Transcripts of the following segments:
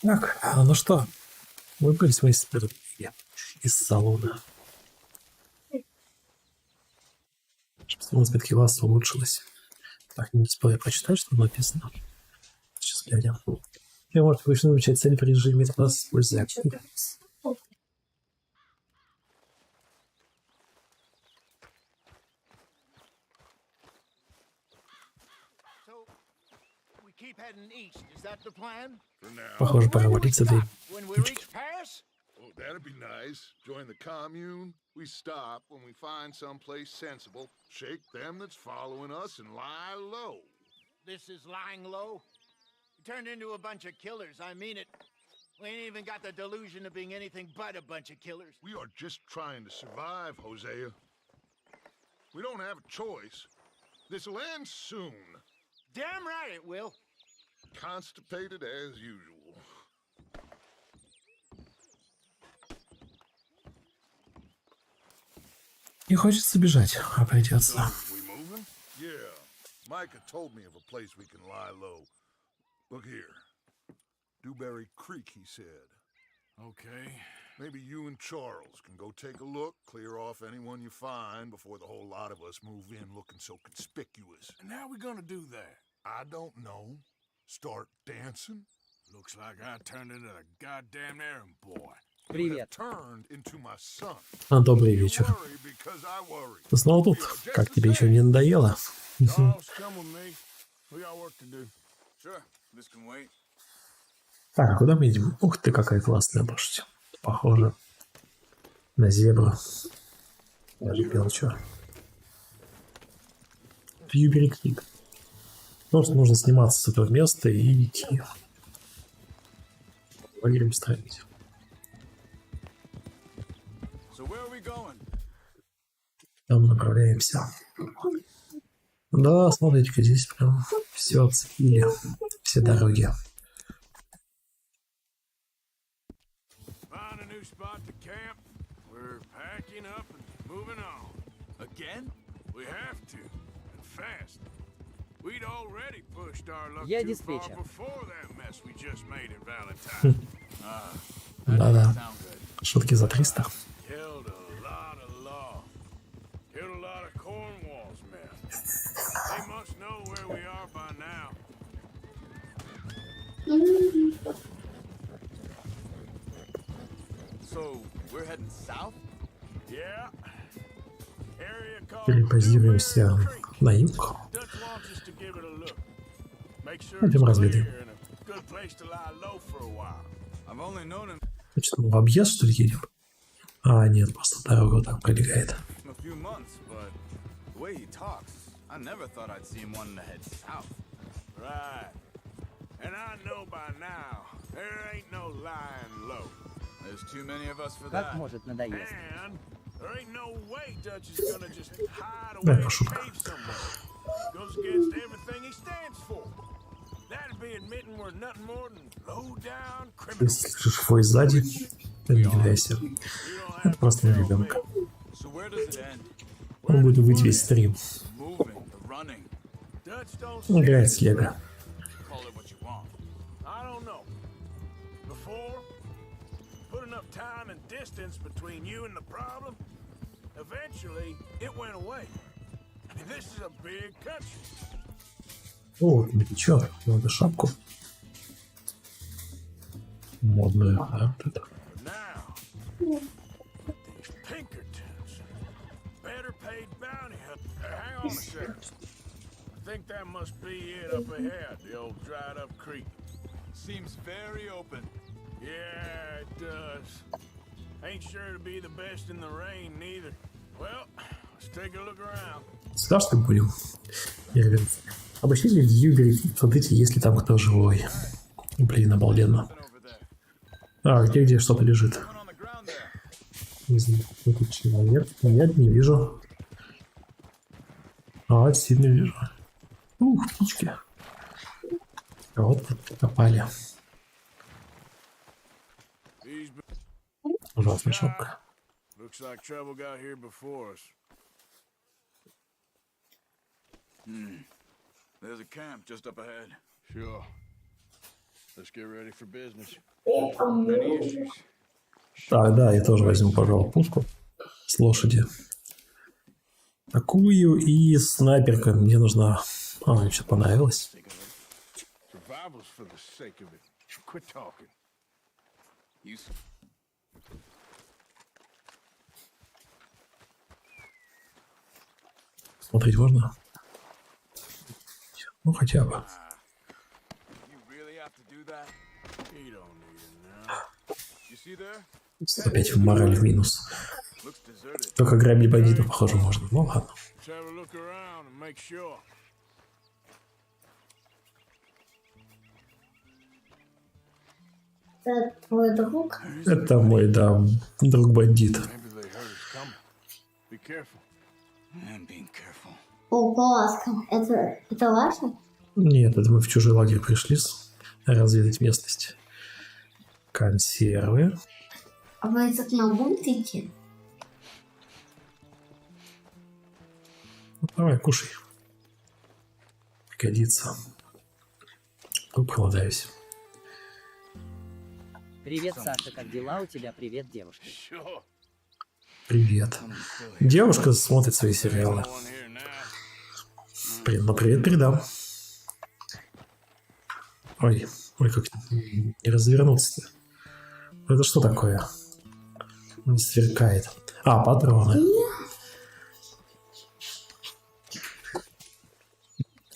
Так, ну что, выбрались мы из салона. Чтобы класс улучшилось. Так, не успел я прочитать, что написано. Сейчас глянем. Я можете вручную выключать цель в режиме класс, используя Activision. Похоже, пора валиться, да. That'd be nice. Join the commune. We stop when we find someplace sensible, shake them that's following us, and lie low. This is lying low? We turned into a bunch of killers, I mean it. We ain't even got the delusion of being anything but a bunch of killers. We are just trying to survive, Hosea. We don't have a choice. This'll end soon. Damn right it will. Constipated as usual. Не хочется бежать, а придется. Yeah, Micah told me of a place we can lie low. Look here. Dewberry Creek, he said. Okay. Maybe you and Charles can go take a look, clear off anyone you find before the whole lot of us move in looking so conspicuous. And how we gonna do that? I don't know. Start dancing? Looks like I turned into the goddamn errand boy. Привет. Добрый вечер. Ты снова тут? Как тебе еще не надоело? Так, а куда мы идем? Ух ты, какая классная лошадь. Похоже на зебру. Я любил, что. Пьюберик-клик. Просто нужно сниматься с этого места и идти. Поверим строить. Там направляемся. Да, смотрите-ка, здесь прям все оцепили, все дороги. Я диспетчер. Да-да. Шутки за 300. Перепозируемся на юг. Идем разведаем. Значит, мы в объезд, что ли, едем? А, нет, просто дорога там пролегает. I never thought I'd see him wanting to head south. Right. And I know by now, there ain't no lying low. There's too many of us for Как that. может надоесть? And there ain't no way Dutch is gonna just hide away and cave somewhere. Goes against everything he stands for. That'd be admitting we're nothing more than low-down criminals. Если слышишь вой сзади, то не удивляйся. Это просто мой ребенок. Он будет выть весь стрим. Играет с Лего. О, новичок, надо шапку. Модную, да, вот это. I think that must be it up ahead, the old dried up creek. Seems very open. Yeah, it does. Ain't sure to be the best in the rain neither. Well, let's take a look around. Сюда что ли будем? Обыщите в Юбере, смотрите, есть ли там кто живой. Блин, обалденно. А, где что-то лежит? Не знаю, тут человек. Нет, не вижу. А, сильно вижу. Ух, птички. Вот попали. These Ужасный шок. look Looks like trouble got here before us. There's a camp just up ahead. Sure. Let's get ready for business. Many issues. Так, да, я тоже возьму, пожалуй, пушку с лошади. Такую и снайперка мне нужна. А, мне что-то понравилось. Survival's for the sake of it. Quit talking. Смотреть можно? Ну, хотя бы. You really have to do that? You don't need it now. You see there? Опять в мораль в минус. Looks deserted. Только грабить бандитов, похоже, можно. Ну ладно. Let's have a look around and make sure. Это твой друг? Это мой, да, друг-бандит. Maybe they heard us coming. Be careful. I'm being careful. О, класс. Это ваше? Нет, это мы в чужой лагерь пришли разведать местность. Консервы. А вы к нам будете идти? Ну, давай, кушай. Пригодится. Ну, проголодаюсь. Привет, Саша, как дела у тебя? Привет, девушка. Sure. Привет. Девушка смотрит свои сериалы. One here now. Ну, привет передам. Ой, как не развернуться-то. Это что такое? Он сверкает. А, патроны.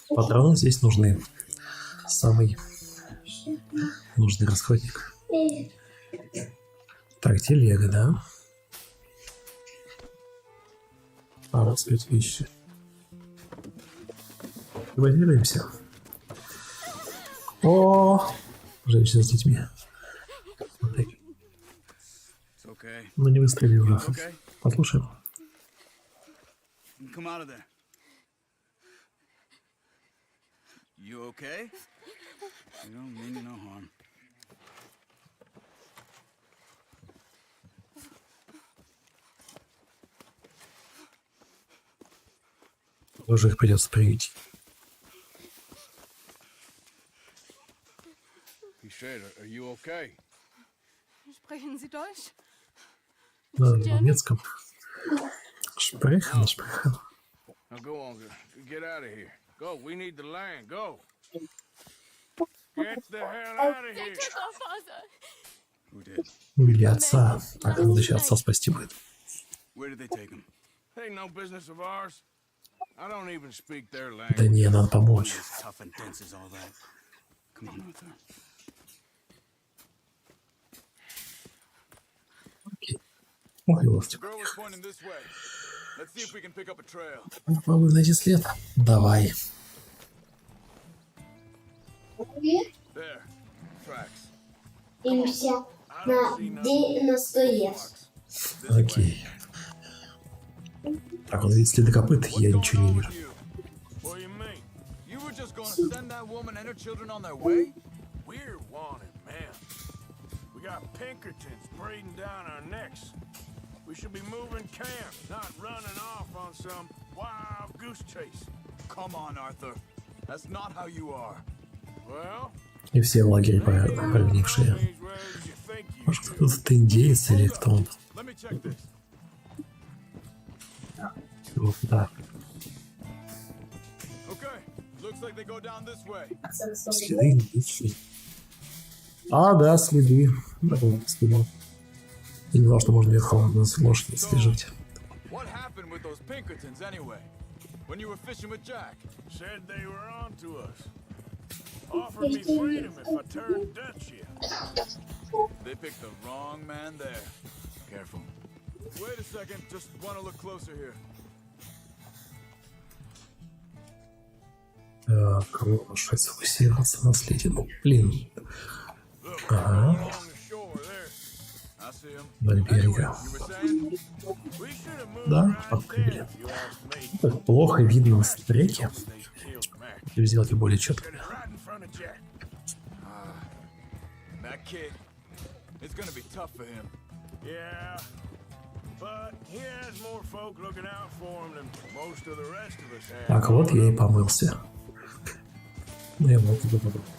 Патроны здесь нужны. Самый нужный расходник. Так, телега, да? А, раскрыть вещи. Базируемся. О, женщина с детьми. Смотри. It's okay. Ну не выстрелил уже. Okay? Послушаем. Come out of there. You okay? You don't mean you no harm. Уже их придется приютить. He said, are you okay? Sprechen Sie Deutsch? На немецком. Шпрехен. Now go on, get out of here. Go, we need the land, go. Get the hell out of here. Who did? Убили отца. Так, надо еще отца спасти будет. Where did they take him? Ain't no business of ours. I don't even speak their Да language. не, надо помочь. Tough and dense as all that. Come on, Arthur. Окей. Ой, The ластик. girl was pointing this way. Let's see if we can pick up a trail. Попробуем найти след. Давай. There, tracks. Имся на 100 ес. Окей. Так, он видит следы копыт, я ничего не вижу. What do you mean? You were just going to send that woman and her children on their way? We're wanted, man. We got Pinkertons breathing down our necks. We should be moving camp, not running off on some wild goose chase. Come on, Arthur. That's not how you are. Well, И все в лагере прогнившие. these roads you think you Может, should. кто-то индеец или кто он? Let me check this. Вот, да. Okay. Looks like they go down this way. Следы индейцы. А, да, следы. Да, следы. Я не знал, что можно верхом на лошади слежать. What happened with those Pinkertons anyway? When you were fishing with Jack? Said they were on to us. Offered me freedom if I turned Dutch yet. They picked the wrong man there. Careful. Wait a second. Just want to look closer here. Так, лошадь сфокусироваться на следе. Ну, блин. Ага. Along the shore there. I see him. Вдоль Anyway, берега. you were saying? We should have moved Да, right открыли. then, if you ask me. Так, плохо видно с реки. They killed Mac. Или сделать их более четко. Right in front of Jack. That kid. It's gonna be tough for him. Yeah. but he has more folk looking out for him than most of the rest of us have. Так, вот я и помылся. Ну, я мог бы попробовать.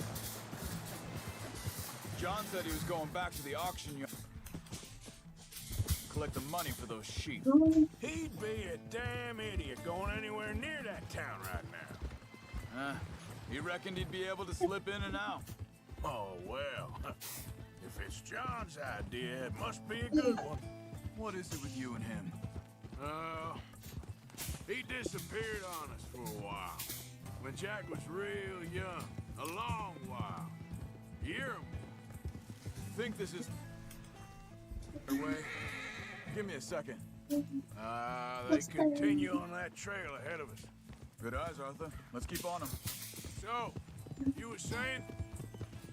John said he was going back to the auction yard. Collect the money for those sheep. He'd be a damn idiot going anywhere near that town right now. He reckoned he'd be able to slip in and out. Oh, well. If it's John's idea, it must be a good one. What is it with you and him? He disappeared on us for a while. When Jack was real young. A long while. Year or more. Think this is... way? Give me a second. They continue on that trail ahead of us. Good eyes, Arthur. Let's keep on him. So, you were saying?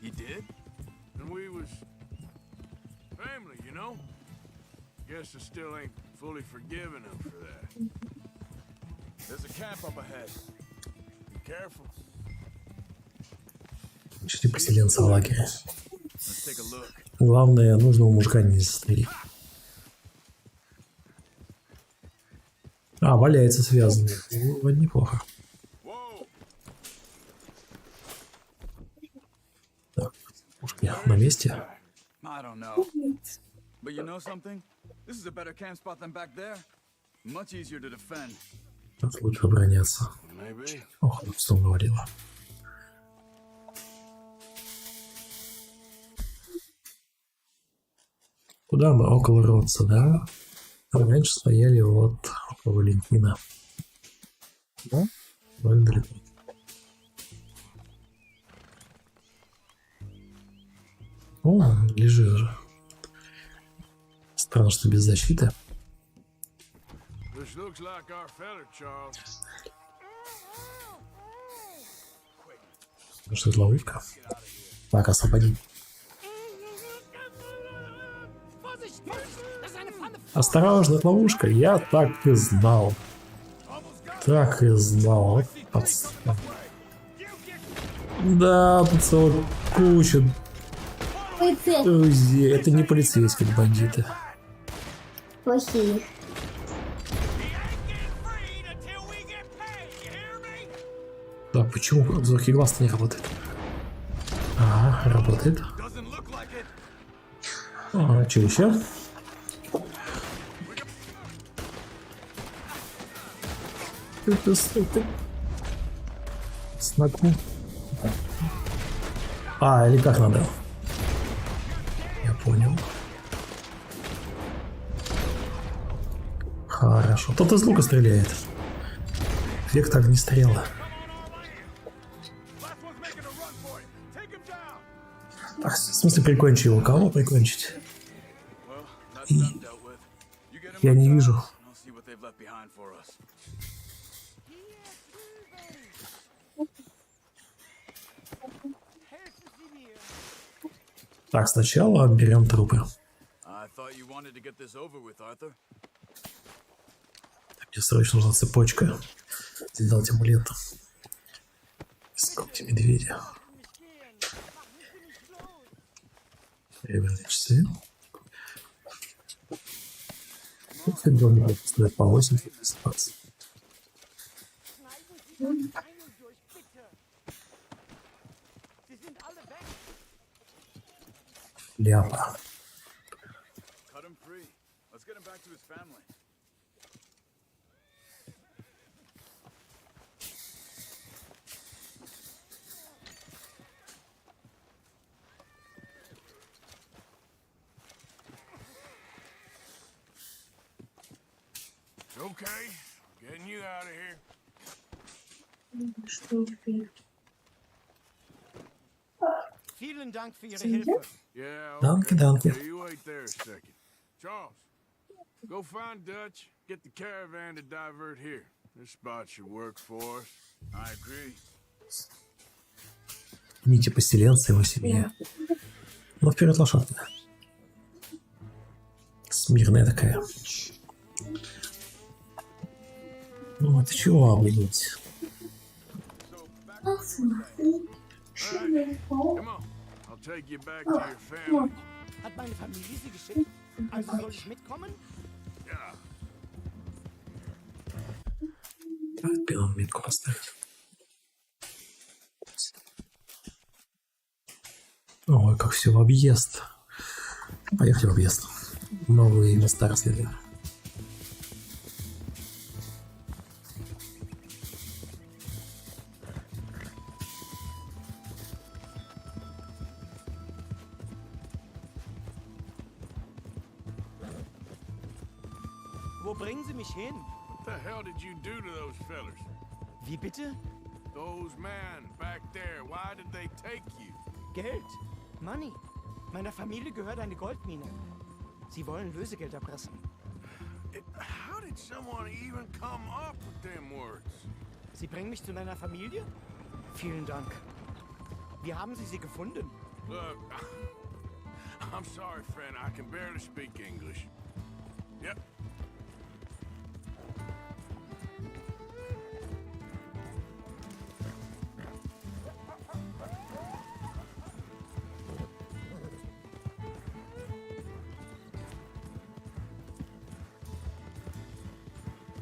He did? And we was... family, you know? Guess I still ain't fully forgiven him for that. There's a camp up ahead. Be careful. Ищите поселенца в лагере. Let's take a look. Главное, нужного мужика не застрелить. А, валяется связанный. Ну, неплохо. Так, мужики на месте. I don't know. But you know something? This is a better camp spot than back there. Much easier to defend. Тут лучше обороняться. Maybe. Ох, что говорила. Куда мы? Около Ротса, да? Раньше стояли вот около Валентина. Да? Довольно далеко. О, лежит же. Странно, что без защиты. This looks like our feller, Charles. Что это ловушка? Так, освободи. Осторожно, это ловушка. Я так и знал. Так и знал. Да, тут целая куча. Друзья, это не полицейские бандиты. Плохие. Да, почему зоркий глаз-то не работает? Ага, работает. А, что еще? Это снагу. А, или как надо? Я понял. Хорошо. Тот из лука стреляет. Эффект огнестрела. Ах, в смысле прикончи его? Кого прикончить? И... Я не вижу. Так, сначала берем трупы. Мне срочно нужна цепочка. Сделать амулет. Сколько медведя. Серебряные часы. Стоит по 80. Ляпа. Okay, getting you out of here. Vielen Dank für Ihre Hilfe. Yeah, Danke, okay. danke. Yeah, you wait there a second. Charles, go find Dutch, get the caravan to divert here. This spot should work for us. I agree. Мите поселенца его семья. Ну, вперед лошадка. Смирная такая. Ну, это чего, блядь? Come on, I'll take you back to your family. Hat meine Familie Sie geschickt? Also soll ich mitkommen? Yeah, Пену метку поставить. Ой, как все в объезд. Поехали в объезд. Новые места расследования. Wo bringen Sie mich hin? What the hell did you do to those fellers? Wie bitte? Those men back there, why did they take you? Geld. Money. Meiner Familie gehört eine Goldmine. Sie wollen Lösegeld erpressen. How did someone even come up with them words? Sie bringen mich zu deiner Familie? Vielen Dank. Wie haben Sie sie gefunden? Look, I'm sorry, friend. I can barely speak English. Yep.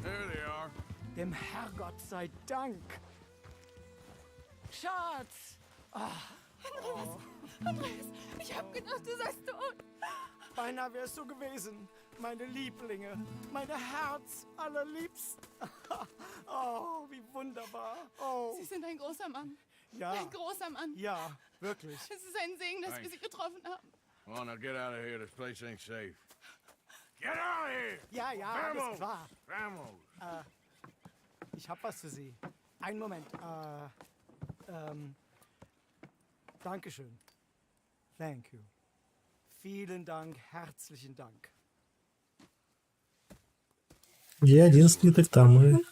There they are. Dem Herrgott sei Dank. Schatz! Andreas, ich hab gedacht, du seist tot. Beinahe wärst du gewesen. Meine Lieblinge. Meine Herz allerliebst. Oh, wie wunderbar. Oh, Sie sind ein großer Mann. ja. Ein großer Mann. Ja, wirklich. Es ist ein Segen, dass wir Sie getroffen haben. Come on, now get out of here. This place ain't safe. Get out of here! Ja, ja, alles Vamos! klar. Vamos! Ich hab was für Sie. Einen Moment. Dankeschön. Thank you. Vielen Dank, herzlichen Dank. Где один слиток, там и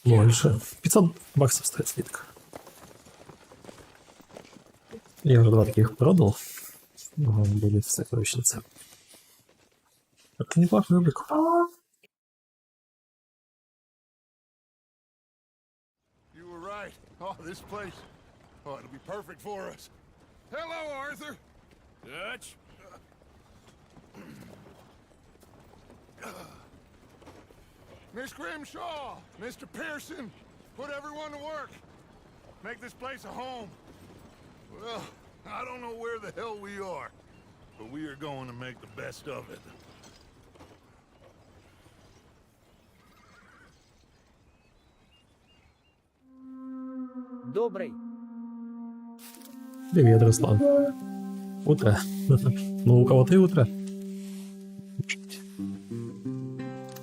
больше. 500 баксов стоит слиток. Я уже 2 таких продал. Будет в сокровищнице. Это неплохой облик. You were right. Oh, this place. Oh, it'll be perfect for us. Hello, Arthur. Dutch? Miss Grimshaw, Mr. Pearson, put everyone to work. Make this place a home. Well, I don't know where the hell we are, but we are going to make the best of it. Добрый. Привет, Руслан. Утро. Ну, у кого-то и утро.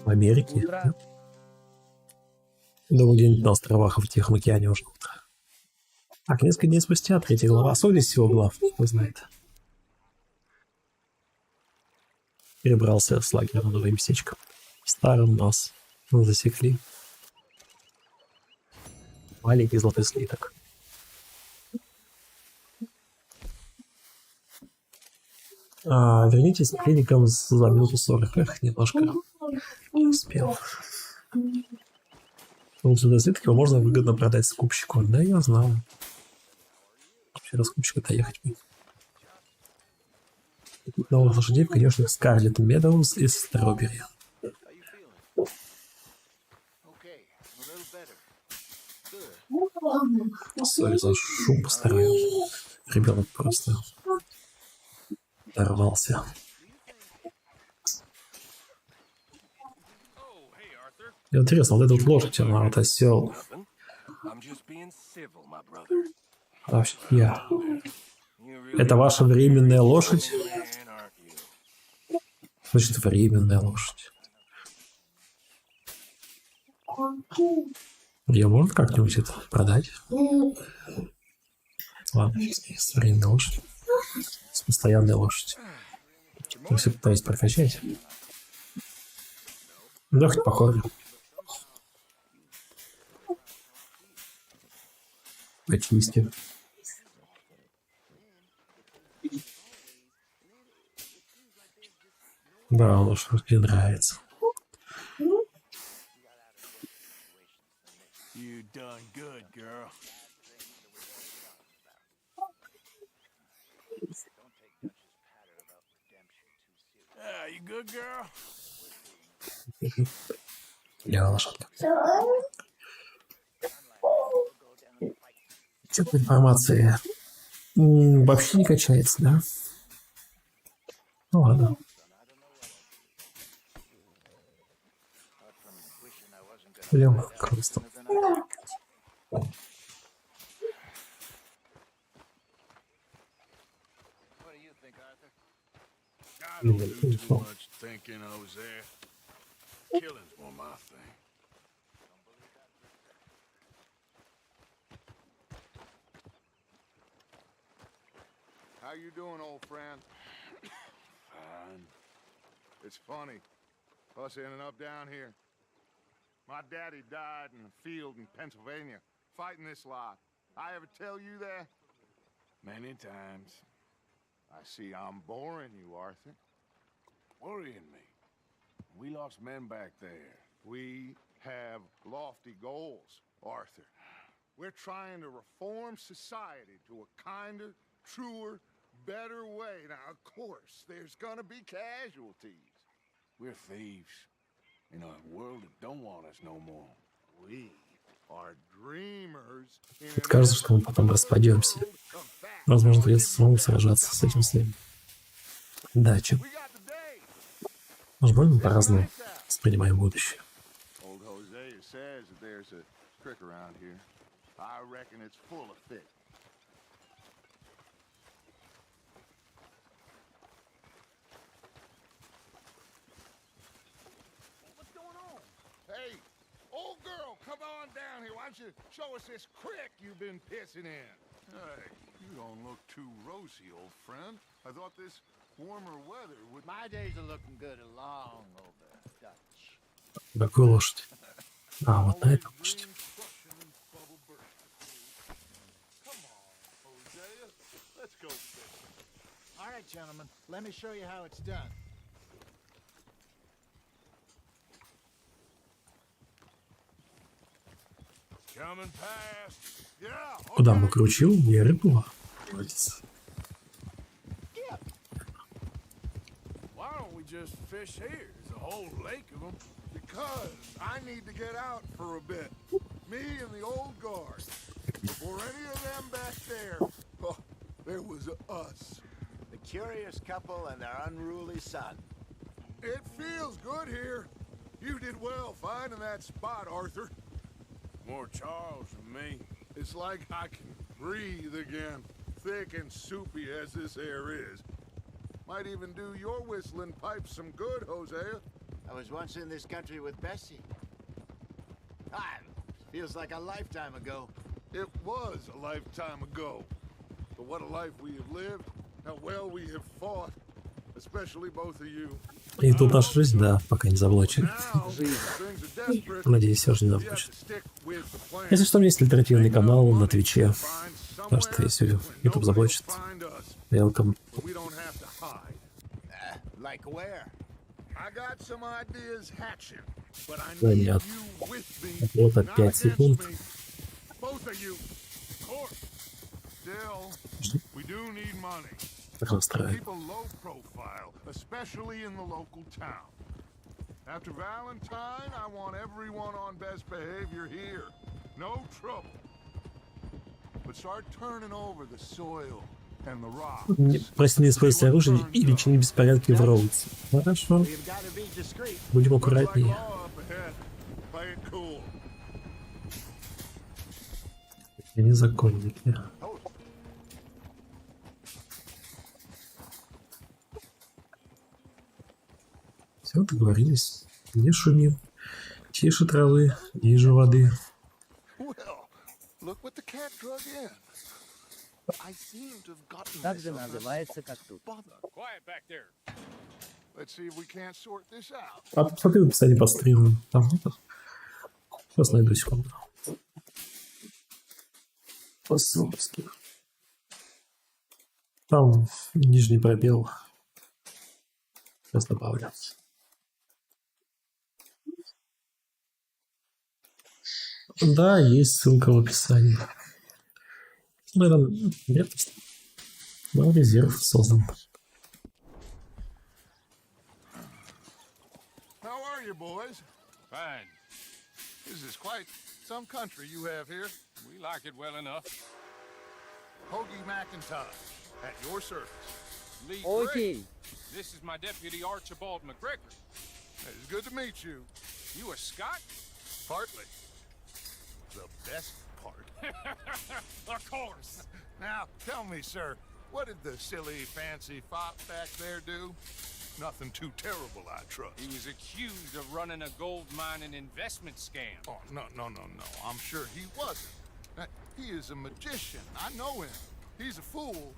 В Америке. Утро. Думаю, где-нибудь на островах в Тихом океане уже утро. Так, несколько дней спустя, 3 глава. Соль из всего глав, кто знает. Перебрался с лагеря на новое местечко. Старым нас засекли. Маленький золотой слиток. Вернитесь к клиникам за минуту 40. Эх, немножко не успел. Золотой слиток его можно выгодно продать скупщику. Да, я знаю. Вообще до скупщика-то ехать будет. Новых лошадей в конюшнях Скарлетт Медоуз из Стробери. Сори за шум посторонний. Ребенок просто дорвался. Интересно, вот эта вот лошадь, она вот осел. Вообще, я. Это ваша временная лошадь? Значит, временная лошадь. Ее можно как-нибудь это продать? Ладно, с временной лошадь. С постоянной лошадь. Я все пытаюсь прокачать. Да, хоть похоже. Почисти. Да, лошадь мне нравится. You done good, girl. You good, girl? Я лошадка. Что-то информация вообще не качается, да? Ну ладно. Блин, просто. I don't do too much thinking, Jose. Killing's more my thing. How you doing, old friend? Fine. It's funny, us ending up down here. My daddy died in a field in Pennsylvania, fighting this lot. I ever tell you that? Many times. I see I'm boring you, Arthur. Worrying me. We lost men back there. We have lofty goals, Arthur. We're trying to reform society to a kinder, truer, better way. Now, of course, there's gonna be casualties. We're thieves in a world that don't want us no more. We are dreamers. Кажется, что мы потом распадемся. Возможно, придется самому сражаться с этим всем. Да, чё? Мы же больно по-разному воспринимаем будущее. Old Hosea says that there's a trick around here. I reckon it's full of fish. What's going on? Hey, old girl, come on down here. Why don't you show us this crick you've been pissing in? Hey, you don't look too rosy, old friend. I thought this warmer weather would... My days are looking good along over Dutch. Какую лошадь? А, вот на эту лошадь. All right, gentlemen, let me show you how it's done. Coming past. Yeah. Куда мы кручил? Я рыбу. Молодец. Why don't we just fish here? There's a whole lake of them. Because I need to get out for a bit. Me and the old guard. Before any of them back there, oh, there was us. The curious couple and their unruly son. It feels good here. You did well finding that spot, Arthur. More Charles than me. It's like I can breathe again, thick and soupy as this air is. Might even do your whistling pipes some good, Hosea. I was once in this country with Bessie. Ah, feels like a lifetime ago. It was a lifetime ago. But what a life we have lived, how well we have fought, especially both of you. И тут наша жизнь, да, пока не заблочит. Надеюсь, все же не заблочит. Если что, у меня есть альтернативный канал на Твиче. Так что если YouTube заблочит, welcome. Да нет. Вот от 5 секунд. Так настраивай. Especially in the local town. After Valentine, I want everyone on best behavior here. No trouble. But start turning over the soil and the rocks. Просить не использовать оружие или чинить беспорядки в Роудсе. Хорошо. Будем аккуратнее. Они законники. Все, договорились. Не шуми. Тише травы, ниже воды. Так же называется, как тут. А посмотри в описании по стриму. Там это. Сейчас найду секунду. По ссылке. Там нижний пробел. Сейчас добавлю. Да, есть ссылка в описании. Наверное, нет. Но резерв создан. How are you, boys? Fine. quite some country you have here. We like it well enough. Hoagie McIntosh, at your service. Lee Окей. Gray. This is my deputy Archibald McGregor. It's good to meet you. You a Scot? Partly. The best part. Of course. Now, tell me, sir, what did the silly, fancy fop back there do? Nothing too terrible, I trust. He was accused of running a gold mining investment scam. Oh, no. I'm sure he wasn't. He is a magician. I know him. He's a fool,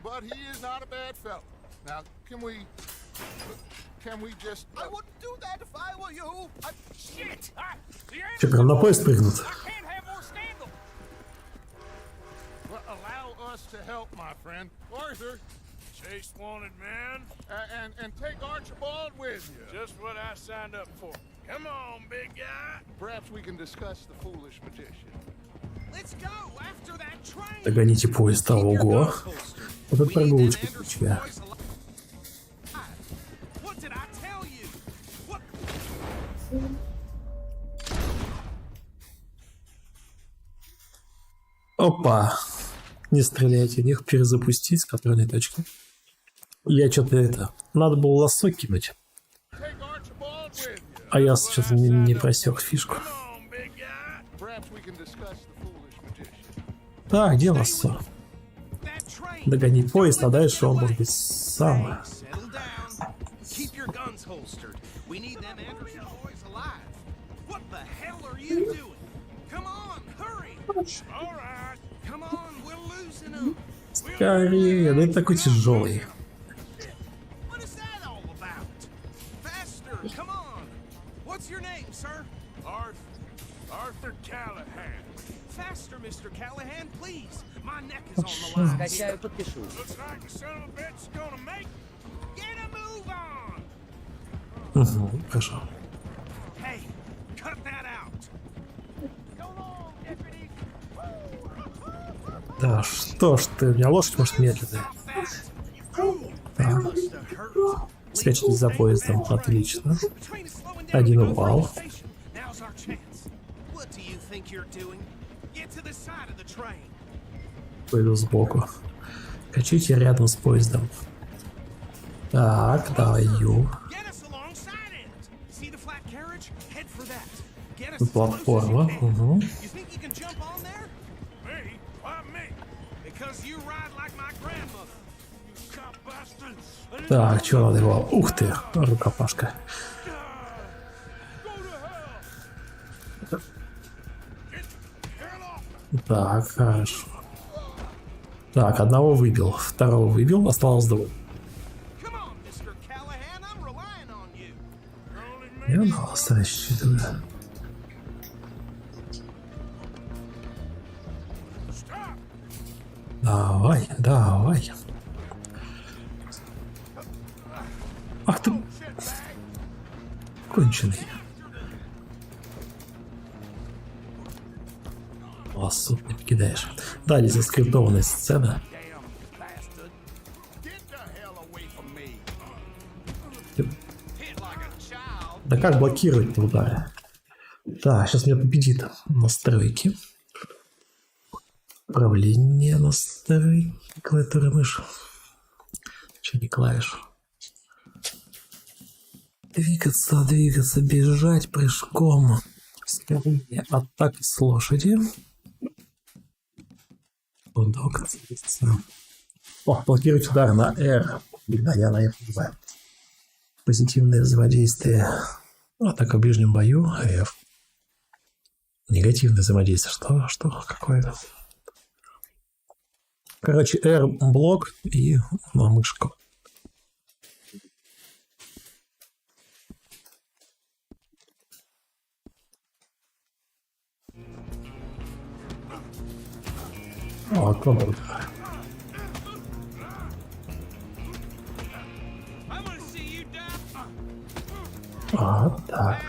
but he is not a bad fellow. Now, can we just... I wouldn't do that if I were you. Shit! Че, прям на поезд прыгнут? I can't have more scandal. Well, allow us to help, my friend. Arthur, Chase wanted, man. and take Archibald with you. Just what I signed up for. Come on, big guy. Perhaps we can discuss the foolish magician. Let's go after that train. Догоните поезд, ого. Вот это прогулочка у тебя. What did I tell you? What? Опа. Не стреляйте в них, перезапустить с контрольной точки. Я что-то это... Надо было лассо кинуть. Take Archibald with you. А я что-то не просек фишку. Come on, big guy. Perhaps we can discuss the foolish magician. Так, где лассо? That train. Догони поезд, а дальше он может быть сам. Settle down. Keep your guns holstered. We need them Anderson boys alive. What the hell are you doing? Come on, hurry. All right. Come on, we're losing them. Скорее, да это такой тяжелый. What is that all about? Faster, come on. What's your name, sir? Arthur Callahan. Faster, Mr. Callahan, please. My neck is on the line. Скачаю, подпишу. Looks like the son of a bitch is gonna make. Get a move on. Угу, хорошо. Hey, cut that out. Да что ж ты, у меня лошадь может медленная. Так. Скачать за поездом, отлично. Один упал. Пойду сбоку. Качите рядом с поездом. Так, даю. Платформа. Угу. Так, что надо его? Ух ты, рукопашка. Так, хорошо. Так, одного выбил, второго выбил, осталось двое. Я на вас рассчитываю. Давай, давай. Ах ты... Конченый. Лассо не покидаешь. Далее заскриптованная сцена. Да как блокировать удары? Так, сейчас меня победит. Настройки. Управление, настройки. Клавиатура, мышь. Че не клавиш? Двигаться, двигаться, бежать прыжком. Скорее, атака с лошади. Будок. О, блокировать удар на R. Да, я на R называю. Позитивное взаимодействие. Атака в ближнем бою. F. Негативное взаимодействие. Что? Какое? Короче, R блок и на мышку. О, контур. А, так.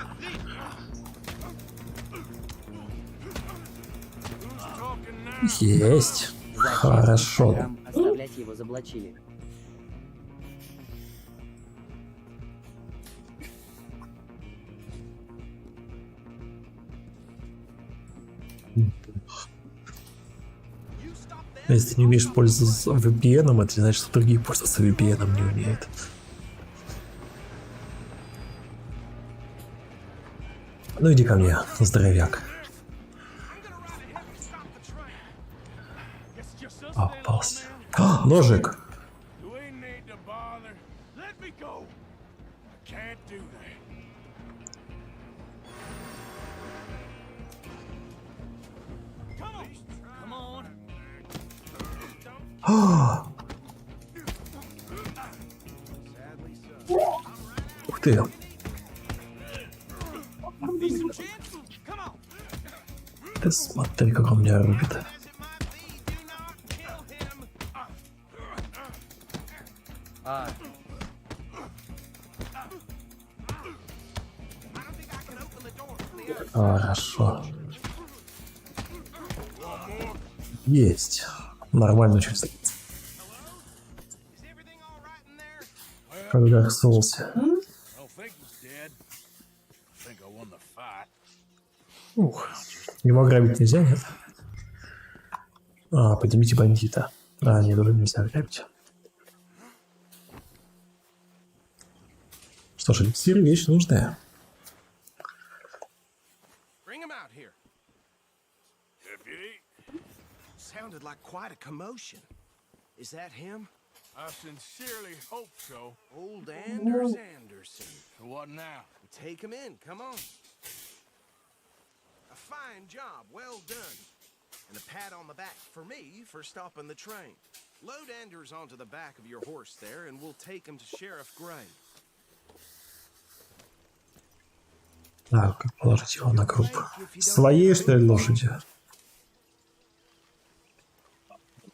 Есть. Хорошо. Оставлять его заблочили. Если ты не умеешь пользоваться VPN, это не значит, что другие пользоваться VPN не умеют. Ну иди ко мне, здоровяк. Попался. А, ножик. Ух ты. Ты смотри, как он меня рубит. Хорошо. Есть. Нормально чувствую. Когда солнце. Ух. Его грабить нельзя, нет? А, поднимите бандита. А, нет, уже нельзя грабить. Что ж, эликсиры вещь нужная. Sounded like quite a commotion. Is that him? I sincerely hope so. Old Anders Anderson. What now? Take him in, come on. A fine job, well done. And a pat on the back for me for stopping the train. Load Anders onto the back of your horse there, and we'll take him to Sheriff Gray. А, как положить его на круп? Своей, что ли, лошади?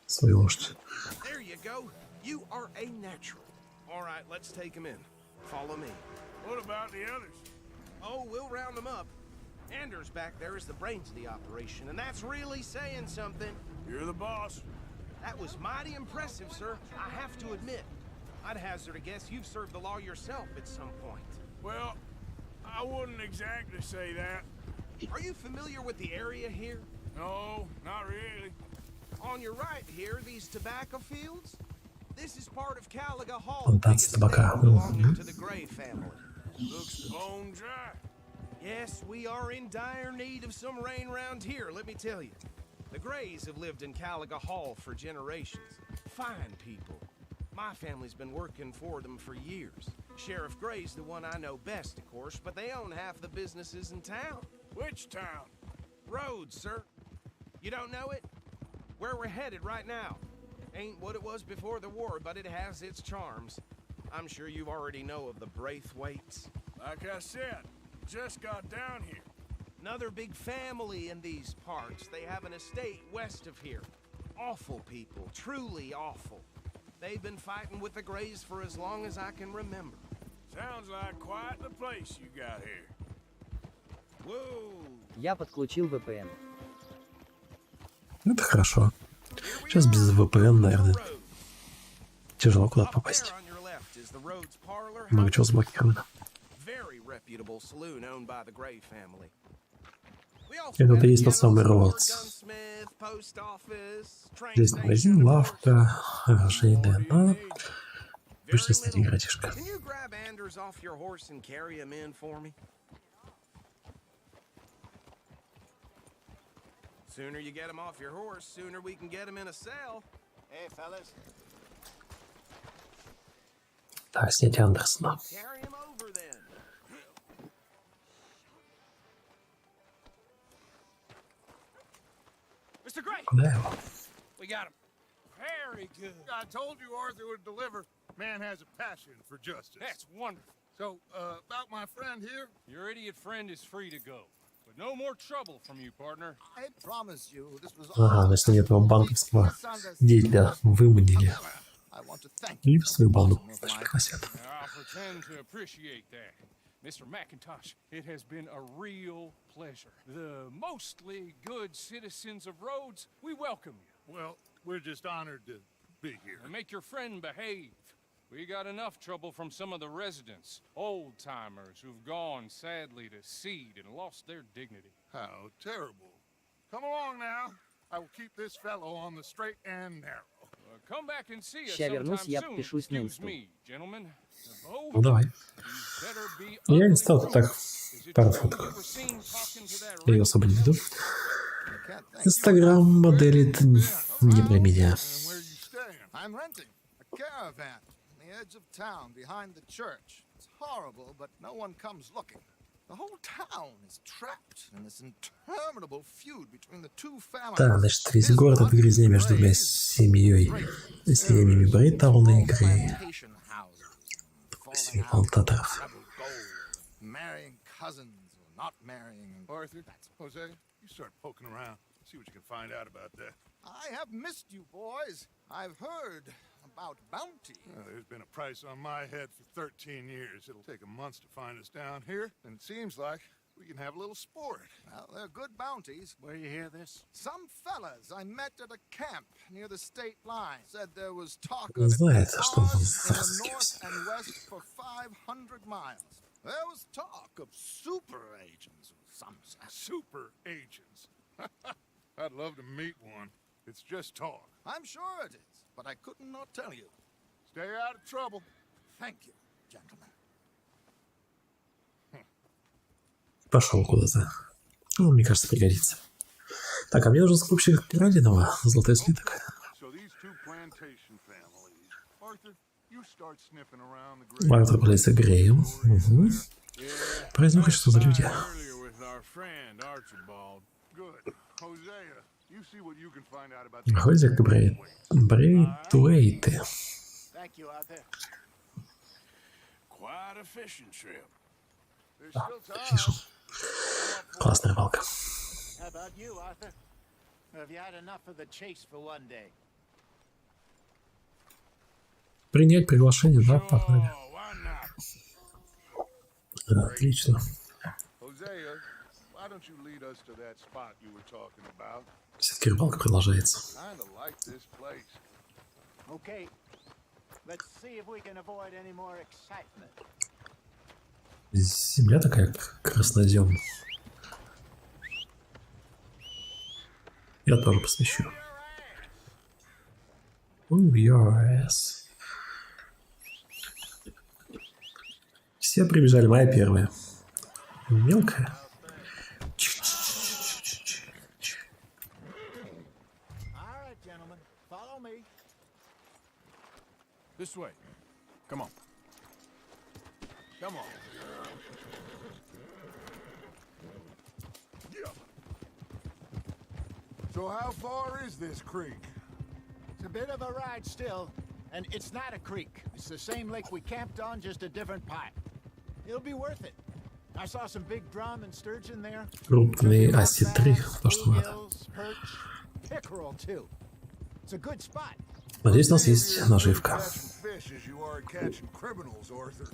Свою лошадь. There you go. You are a natural. All right, let's take him in. Follow me. What about the others? Oh, we'll round them up. Anders back there is the brains of the operation, and that's really saying something. You're the boss. That was mighty impressive, sir. I have to admit. I'd hazard a guess you've served the law yourself at some point. Well, I wouldn't exactly say that. Are you familiar with the area here? No, not really. On your right here, these tobacco fields? This is part of Caliga Hall, Плантация табака. belonging to the Gray family. Looks bone dry. Yes, we are in dire need of some rain round here, let me tell you. The Grays have lived in Caliga Hall for generations. Fine people. My family's been working for them for years. Sheriff Gray's the one I know best, of course, but they own half the businesses in town. Which town? Rhodes, sir. You don't know it? Where we're headed right now. Ain't what it was before the war, but it has its charms. I'm sure you already know of the Braithwaites. Like I said, just got down here. Another big family in these parts. They have an estate west of here. Awful people, truly awful. They've been fighting with the Grays for as long as I can remember. Sounds like quite the place you got here. Whoa! Я подключил VPN. Это хорошо. Сейчас без VPN, наверное, тяжело куда-то попасть. Много чего заблокировано. Это и есть тот самый Роудс. Здесь магазин, лавка, ЖЕДНЕВНО. Обычно с этим игратишка. Sooner you get him off your horse, sooner we can get him in a cell. Hey, fellas. Так, снять Андерсона. Carry him over then. Mr. Gray. Куда его? We got him. Very good. I told you Arthur would deliver. Man has a passion for justice. That's wonderful. So, about my friend here? Your idiot friend is free to go. But no more trouble from you, partner. I promise you this was Ага, значит, они этого банковского деятеля выманили. И в свою банду, значит, пригласят. I'll pretend to appreciate that. Mr. McIntosh, it has been a real pleasure. The mostly good citizens of Rhodes, we welcome you. Well, we're just honored to be here. And make your friend behave. We got enough trouble from some of the residents, old-timers who've gone, sadly, to seed and lost their dignity. How terrible. Come along now. I will keep this fellow on the straight and narrow. Come back and see us Ща вернусь, я sometime soon. подпишусь на Excuse инсту. me, gentlemen. Oh, Ну давай. you better be Я не ugly стал тут так rude. Is it пару true фоток. you were seen talking to that Я ее rich особо не веду. Can't thank Инстаграм модели это не про меня. And where you staying? I'm renting a caravan on the edge of town behind the church. It's horrible, but no one comes looking. The whole town is trapped in this interminable feud between the two families. Да, значит, весь город это грязня между двумя семьей. Семьями Брейтауна и ИГРы. Семьи плантаторов. Marrying cousins or not marrying. Arthur, Jose, you start poking around. See what you can find out about that. I have missed you, boys. I've heard about bounty. There's been a price on my head for 13 years. It'll take a month to find us down here, and it seems like we can have a little sport. Well, they're good bounties. Where you hear this? Some fellas I met at a camp near the state line said there was talk of Знает, что он bars in the с north and west for 500 miles. There was talk of super agents or some such. Super agents. I'd love to meet one. It's just talk. I'm sure it is, but I could not tell you. Stay out of trouble. Thank you, gentlemen. Пошел куда-то. Ну, мне кажется, пригодится. Так, а мне нужен скупщик краденого. Золотой слиток. So these two plantation families. Arthur, you start sniffing around the grave. Артур является Греем. Угу. Произнюхай, что за люди. earlier with our friend Archibald. Good. Hosea, you see what you can find out about Хозяйка Брейтуэйты. Thank you, Arthur. Quite a fishing trip. There's still time. Фишн. Классная рыбалка. How about you, Arthur? Have you had enough of the chase for one day? Принять приглашение, да, погнали. Oh, why not? Отлично. Hosea, why don't you lead us to that spot you were talking about? Все-таки рыбалка продолжается. Kinda like this place. Okay. Let's see if we can avoid any more excitement. Земля такая краснозем. Я тоже посвящу. Your ass. Все прибежали, моя первая. Мелкая. All right, gentlemen. Follow me. This way. Come on. Come on. So how far is this creek? It's a bit of a ride still, and it's not a creek. It's the same lake we camped on, just a different pipe. It'll be worth it. I saw some big drum and sturgeon there. Крупный осетры, то, что надо. Bluegills, perch, pickerel too. It's a good spot. Надеюсь, у нас есть наживка. Catching fish as you are catching criminals, Arthur.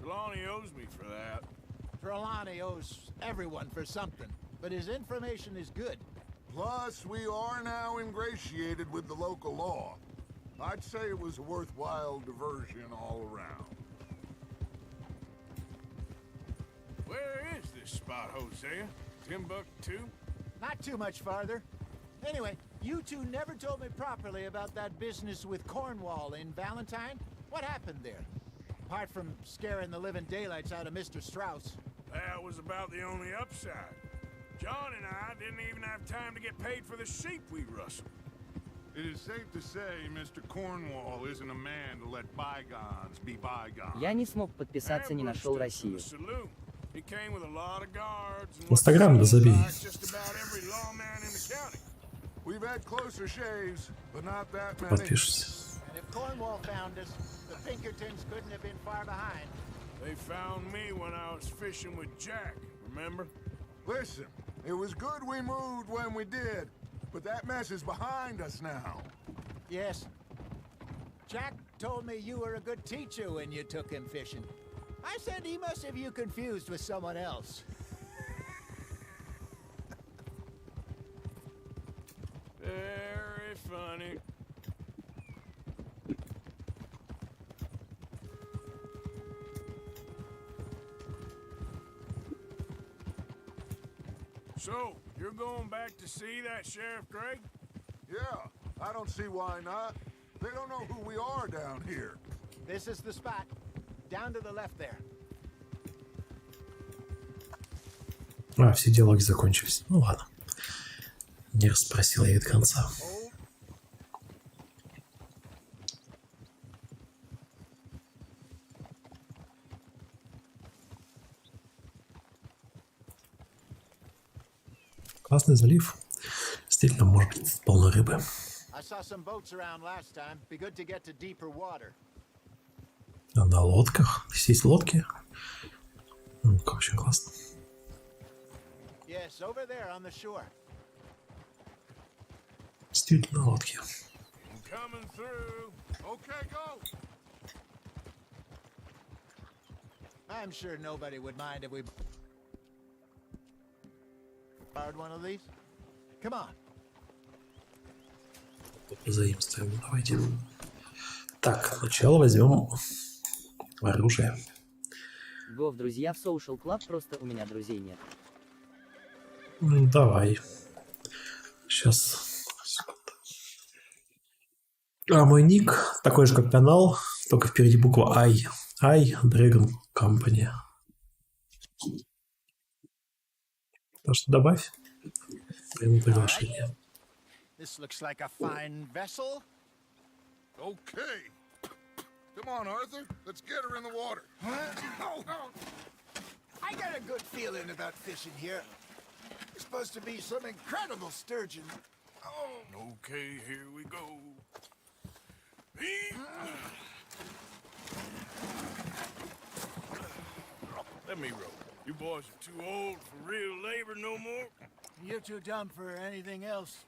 Trelawney owes me for that. Trelawney owes everyone for something, but his information is good. Plus, we are now ingratiated with the local law. I'd say it was a worthwhile diversion all around. Where is this spot, Hosea? Timbuktu? Not too much farther. Anyway, you two never told me properly about that business with Cornwall in Valentine. What happened there? Apart from scaring the living daylights out of Mr. Strauss. That was about the only upside. John and I didn't even have time to get paid for the sheep we rustled. It is safe to say Mr. Cornwall isn't a man to let bygones be bygones. Я не смог подписаться, не нашел Россию. He came with a lot of guards and Инстаграм, да забей. just about every lawman in the county. We've had closer shaves, but not that many. Подпишись. And if Cornwall found us, the Pinkertons couldn't have been far behind. They found me when I was fishing with Jack, remember? Listen, it was good we moved when we did, but that mess is behind us now. Yes. Jack told me you were a good teacher when you took him fishing. I said he must have you confused with someone else. Very funny. So, you're You're going back to see that Sheriff Greg? Yeah, I don't see why not. They don't know who we are down here. This is the spot. Down to the left there. А, все диалоги закончились. Ну ладно. Не расспросил я до конца. Классный залив. Действительно, может быть, полно рыбы. А на лодках? Здесь есть лодки? Ну, как очень классно. Действительно, лодки. I'm sure nobody would mind if we borrowed one of these. Come on. Позаимствуем. Давайте. Так, сначала возьмем оружие. Вов, друзья в Social Club, просто у меня друзей нет. Давай. Сейчас. А мой ник такой же, как канал, только впереди буква I. I Dragon Company. Так что добавь. Приму приглашение. This looks like a fine vessel. Okay. Come on, Arthur. Let's get her in the water. I got a good feeling about fishing here. It's supposed to be some incredible sturgeon. Okay, here we go. Let me roll. You boys are too old for real labor no more. You're too dumb for anything else.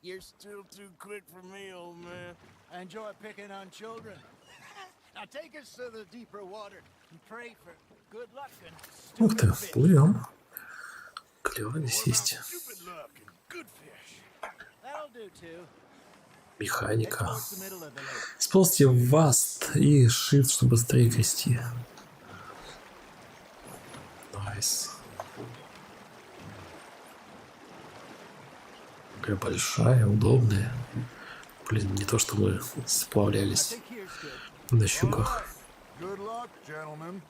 You're still too quick for me, old man. I enjoy picking on children. Now take us to the deeper water and pray for good luck and Ух ты, stupid fish. плывем. Клево здесь есть. Stupid luck and good fish. That'll do too. Механика. Towards the middle of the lake. Используйте Vast и Shift, чтобы быстрее грести. Найс. Такая большая, удобная. Блин, не то, что мы сплавлялись на щуках. Good luck, gentlemen.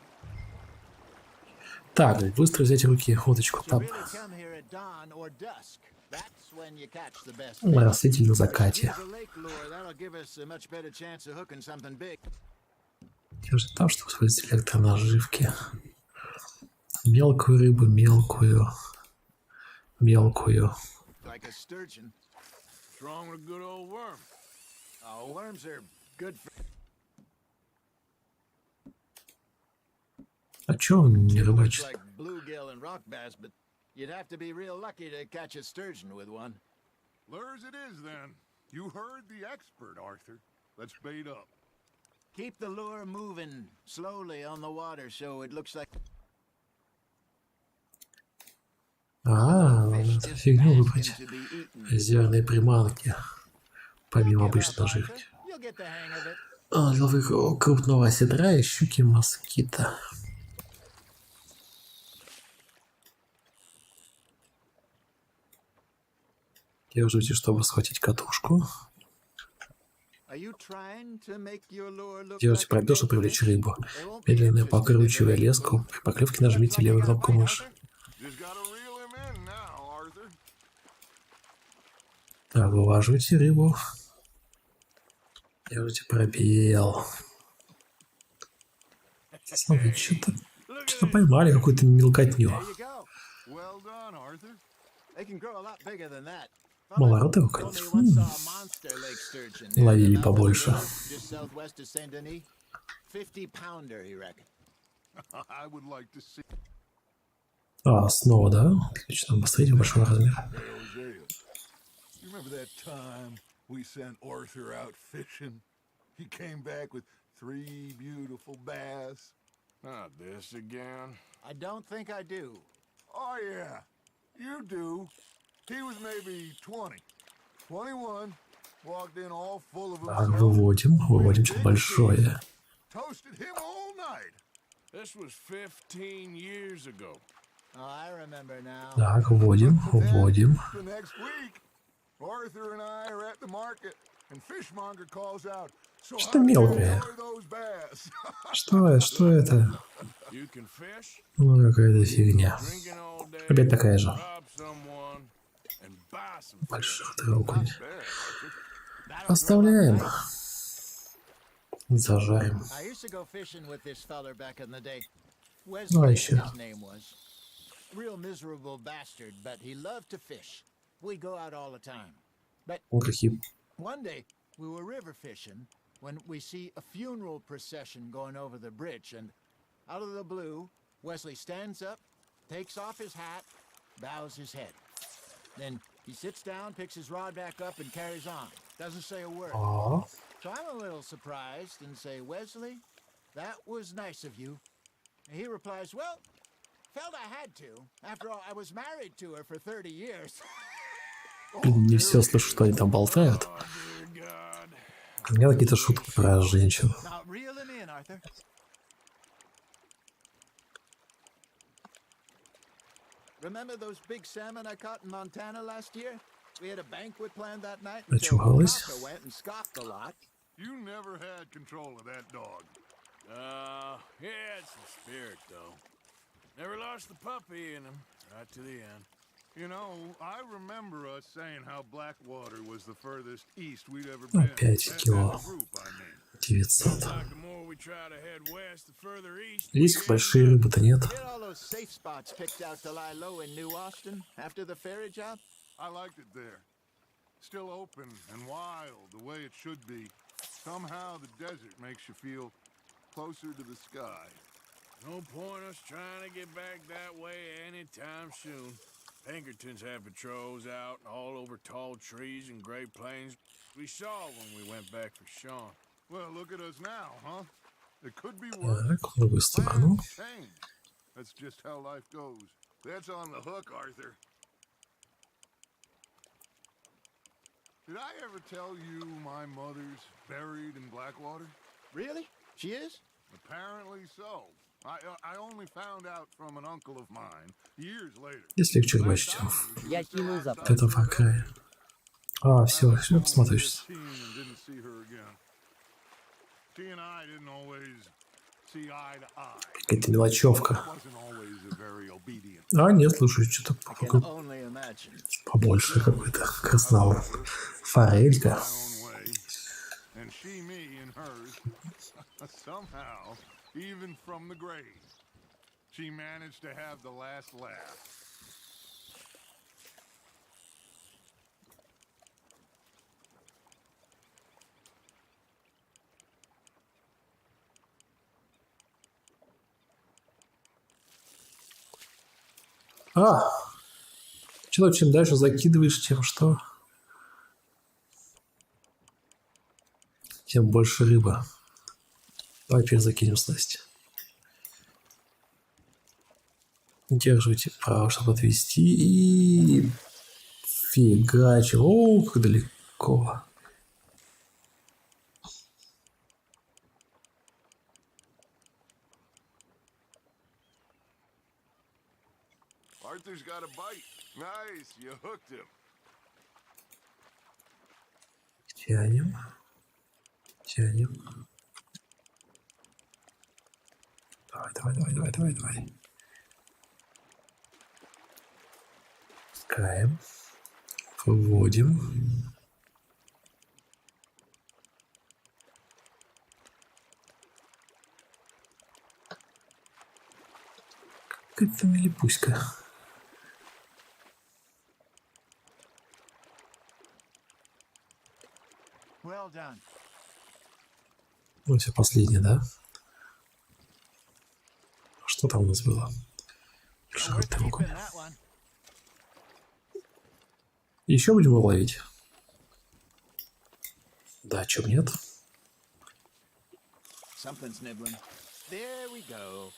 Так, быстро взять в руки удочку. You Тап. really come here at dawn or dusk. That's when you catch the best На fish. рассвете на закате. Use the lake lure. That'll give us a much better chance of hooking something big. Держи там, чтобы использовать электронаживки. Мелкую рыбу, мелкую. Мелкую. Like a sturgeon. Strong with a good old worm. Oh, worms are good for... А чё он не Looks рыбачит? like bluegill and rock bass, but you'd have to be real lucky to catch a sturgeon with one. Lures it is, then. You heard the expert, Arthur. Let's bait up. Keep the lure moving slowly on the water so it looks like А, fish надо just фигню asking выбрать. to be eaten. Резервные приманки. Помимо Give обычной up, наживки. Arthur. You'll get the hang of it. Ловы крупного седра и щуки москита. Держите, чтобы схватить катушку. Are you trying to make your lure look Делайте like a пробел, чтобы big привлечь fish? рыбу. They won't be Медленно interested if покручивая they're леску. При поклевке нажмите левую кнопку мыши. Just gotta reel him in now, Arthur. Так, вылаживайте рыбу. Делайте пробел. Смотри, что-то поймали, какую-то мелкотню. There you go. Well done, Arthur. They can grow a lot bigger than that. Маловато его, Only конечно. once saw a monster lake sturgeon near Ловили the mouth of the побольше. river just southwest of Saint-Denis. 50-pounder, he reckoned. I would like to see. А, снова, да? Отлично, обострите большого размера. Hey, Hosea, you remember that time we sent Arthur out fishing? He came back with 3 beautiful bass. Not this again. I don't think I do. Oh, yeah, you do. He was maybe 20, 21, walked in all full of Так, himself. выводим что-то большое. Toasted him all night. This was 15 years ago. Oh, I remember now. Так, вводим, вводим. The next week, Arthur and I are at the market, and fishmonger calls out, "So Что how do you мелкое? enjoy those bass?" Что это? You can fish, Ну, какая-то фигня. drinking all day, Опять такая же. rob someone, and buy some. Больших окунь. That'll Оставляем. throw up nice. Зажарим. I used to go fishing with this feller back in the day. Ну, а Wesley, еще. his name was. Real miserable bastard, but he loved to fish. We go out all the time. But О, какие. one day we were river fishing when we see a funeral procession going over the bridge, and out of the blue, Wesley stands up, takes off his hat, bows his head. Then he sits down, picks his rod back up, and carries on. Doesn't say a word. А, So I'm a little surprised and say, "Wesley, that was nice of you." And he replies, "Well, felt I had to. After all, I was married to her for 30 years." не все слышу, что они там болтают. У меня какие-то шутки про женщин. Now reel him in, Arthur. Remember those big salmon I caught in Montana last year? We had a banquet planned that night until Очухалась. Papa went and scoffed a lot. You never had control of that dog. He had some spirit, though. Never lost the puppy in him, right to the end. You know, I remember us saying how Blackwater was the furthest east we'd ever been. Опять As кило. a group, I mean. 900. Like the more we try to head west, the further east. Есть большие рыбы-то нет. Get all those safe spots picked out to lie low in New Austin after the ferry job? I liked it there. Still open and wild, the way it should be. Somehow the desert makes you feel closer to the sky. No point us trying to get back that way anytime soon. Pinkertons have patrols out all over tall trees and Great Plains. We saw when we went back for Sean. Well, look at us now, huh? It could be worse. Так, в другую сторону. Plans change. That's just how life goes. That's on the hook, Arthur. Did I ever tell you my mother's buried in Blackwater? Really? She is? Apparently so. I only found out from an uncle of mine years later. Есть легче бачить. Я кинул запад. Это в окрае. А, все, все, посмотришь. Какая-то мелочевка. А, нет, слушай, что-то Only imagine. побольше какой-то. Красного. Форелька. And she me and hers. Somehow, even from the grave, she managed to have the last laugh. А! Что, чем дальше закидываешь, тем что? Тем больше рыба. Давай перезакинем снасть. Удерживайте право, чтобы отвести. И фигачи. О, как далеко. Arthur's got a bite. Nice, you hooked him. Тянем. Тянем. Давай. Пускаем. Выводим. Какая-то милипуська. Well done. Ну, все последнее, да? Что там у нас было? Worth keeping that one. Еще будем его ловить? Да, чем нет? Something's nibbling. There we go.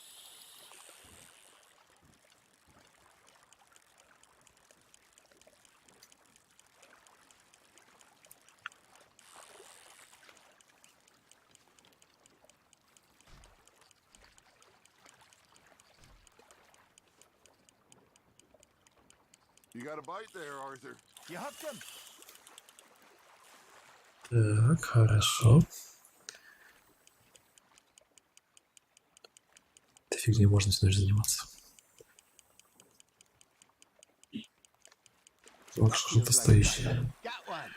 You got a bite there, Arthur. You hooked him. Так, хорошо. Этой фигней можно всю ночь заниматься. Вот что-то стоящее. Got one.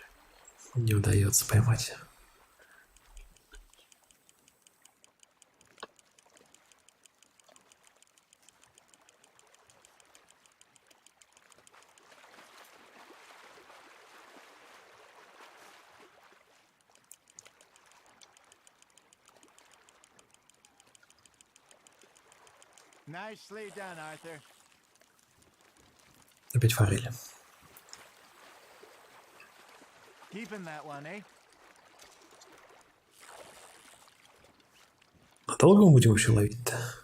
Не удается поймать. Nicely done, Arthur. Опять форели. Keeping that one, eh? А долго мы будем вообще ловить-то?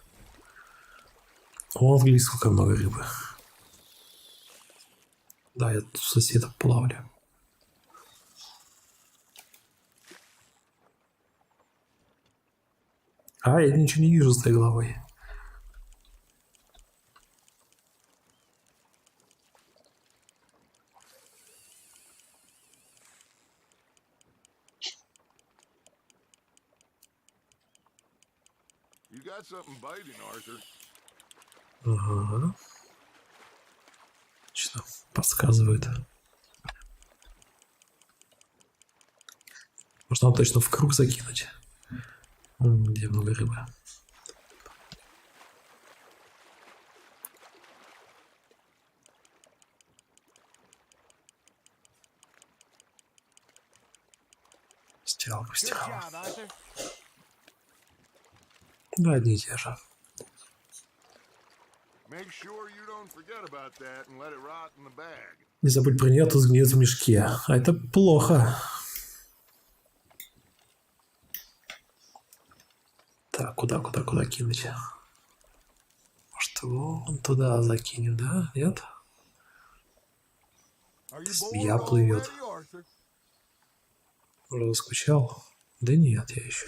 О, взгляни, сколько много рыбы. Да, я тут соседа плавлю. А, я ничего не вижу с этой головой. You got something biting, Arthur. Ага. Что подсказывает. Можно точно в круг закинуть. Где много рыбы. Стирал, Good постирал. job, Arthur. Да, одни и те же. Make sure you don't forget about that and let it rot in the bag. Не забудь про нее, а то сгниет в мешке. А это плохо. Так, куда кинуть? Может, вон туда закинем, да? Нет? Are you Змея bored плывет. already, Arthur? Уже заскучал? Да нет, я еще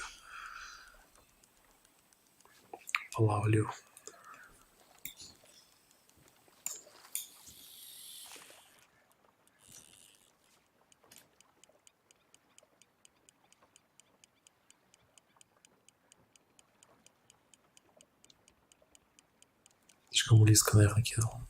половлю. Слишком близко, наверное, кинул.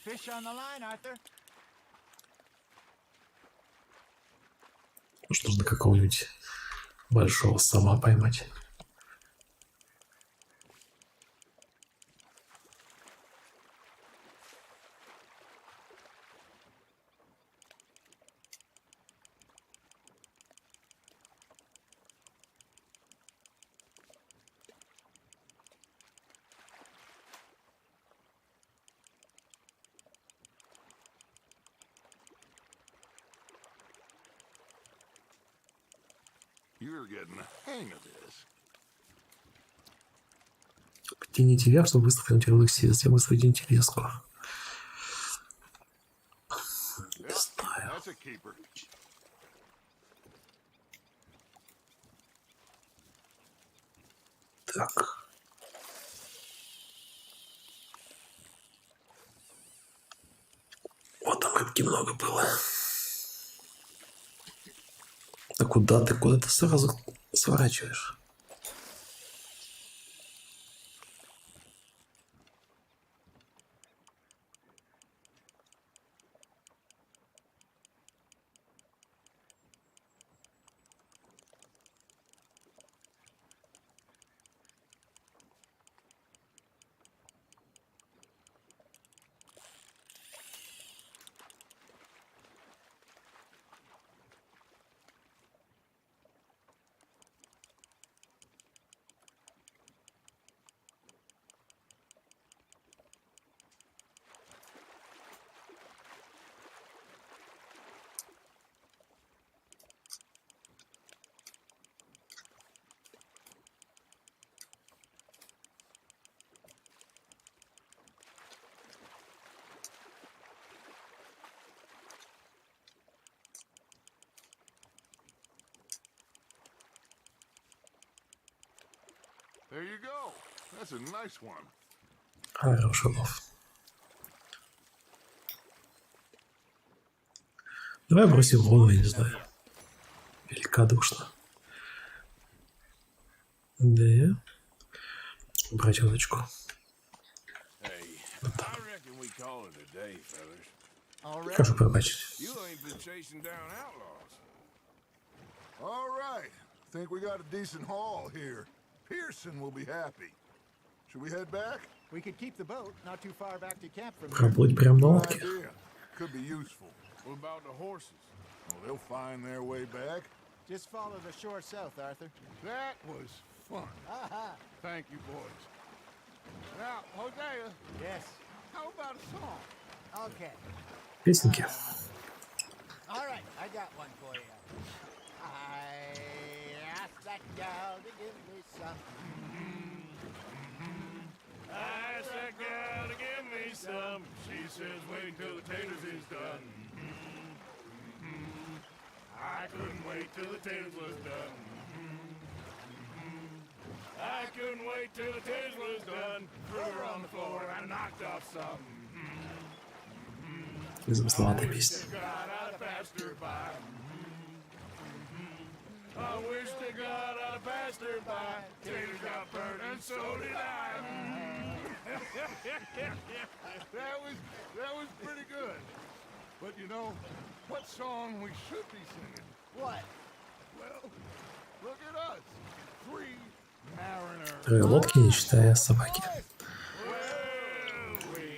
Fish on the line, Arthur. Может, нужно какого-нибудь большого сама поймать. You're getting the hang of this. Потяните вверх, чтобы выставить эликсир. Затем выставить леску. Yep, that's a keeper. Так. Вот там рыбки много было. А куда ты сразу сворачиваешь? There you go. That's a nice one. Хороший лов. Давай бросим голову, я не знаю. Великодушно. Да. Брать удочку. Вот так. Кажу пробачить. All right. Think we got a decent haul here. Pearson will be happy. Should we head back? We could keep the boat not too far back to camp from here. Пробудь прям на лодке. Idea. Could be useful. What about the horses? Oh, they'll find their way back. Just follow the shore south, Arthur. That was fun. Thank you, boys. Now, Hosea, Yes. how about a song? Okay. Песенки. All right, I got one for you. I asked that gal to give me some. I asked that gal to give me some. She says wait till the taters is done. I couldn't wait till the taters was done. I couldn't wait till the taters was done. Threw her on the floor and knocked off some. Замысловатая песня. God I'd passed her by. I wish to God I'd passed her by. Taters got burnt and so did I. That was pretty good. But you know, what song we should be singing? What? Well, look at us. Three mariners. Трое лодки, не считая собаки. Well, we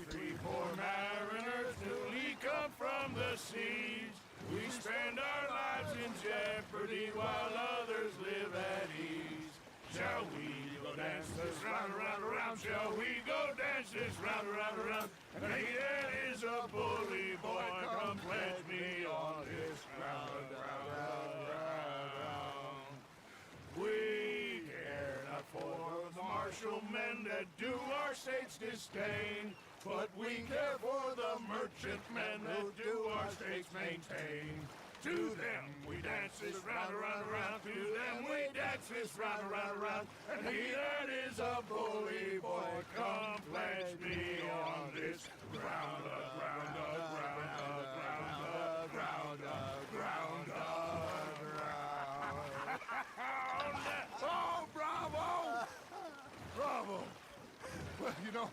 three poor mariners newly come from the seas. We spend our lives in jeopardy while others live at ease. Shall we go dance this round, around, around? Shall we go dance this round, around, around? And he that is a bully boy, come pledge me on this ground, round, round, round, round. We care not for the martial men that do our states disdain, but we care for the merchantmen that do our states maintain. To them we dance this round, around, around. To them we dance this round, around, around. And he that is a bully boy, come pledge me on this ground, ground, ground, ground, ground, ground, ground. Oh, bravo! Bravo! Well, you know,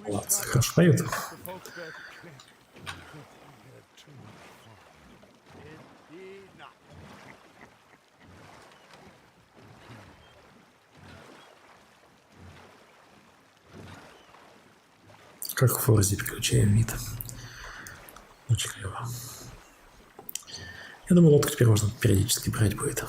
Ладно, хорошо поют. the folks back at camp, we had too much fun. Indeed not. Как в Форзе переключаем вид. Очень клево. Я думаю, лодку теперь можно периодически брать будет.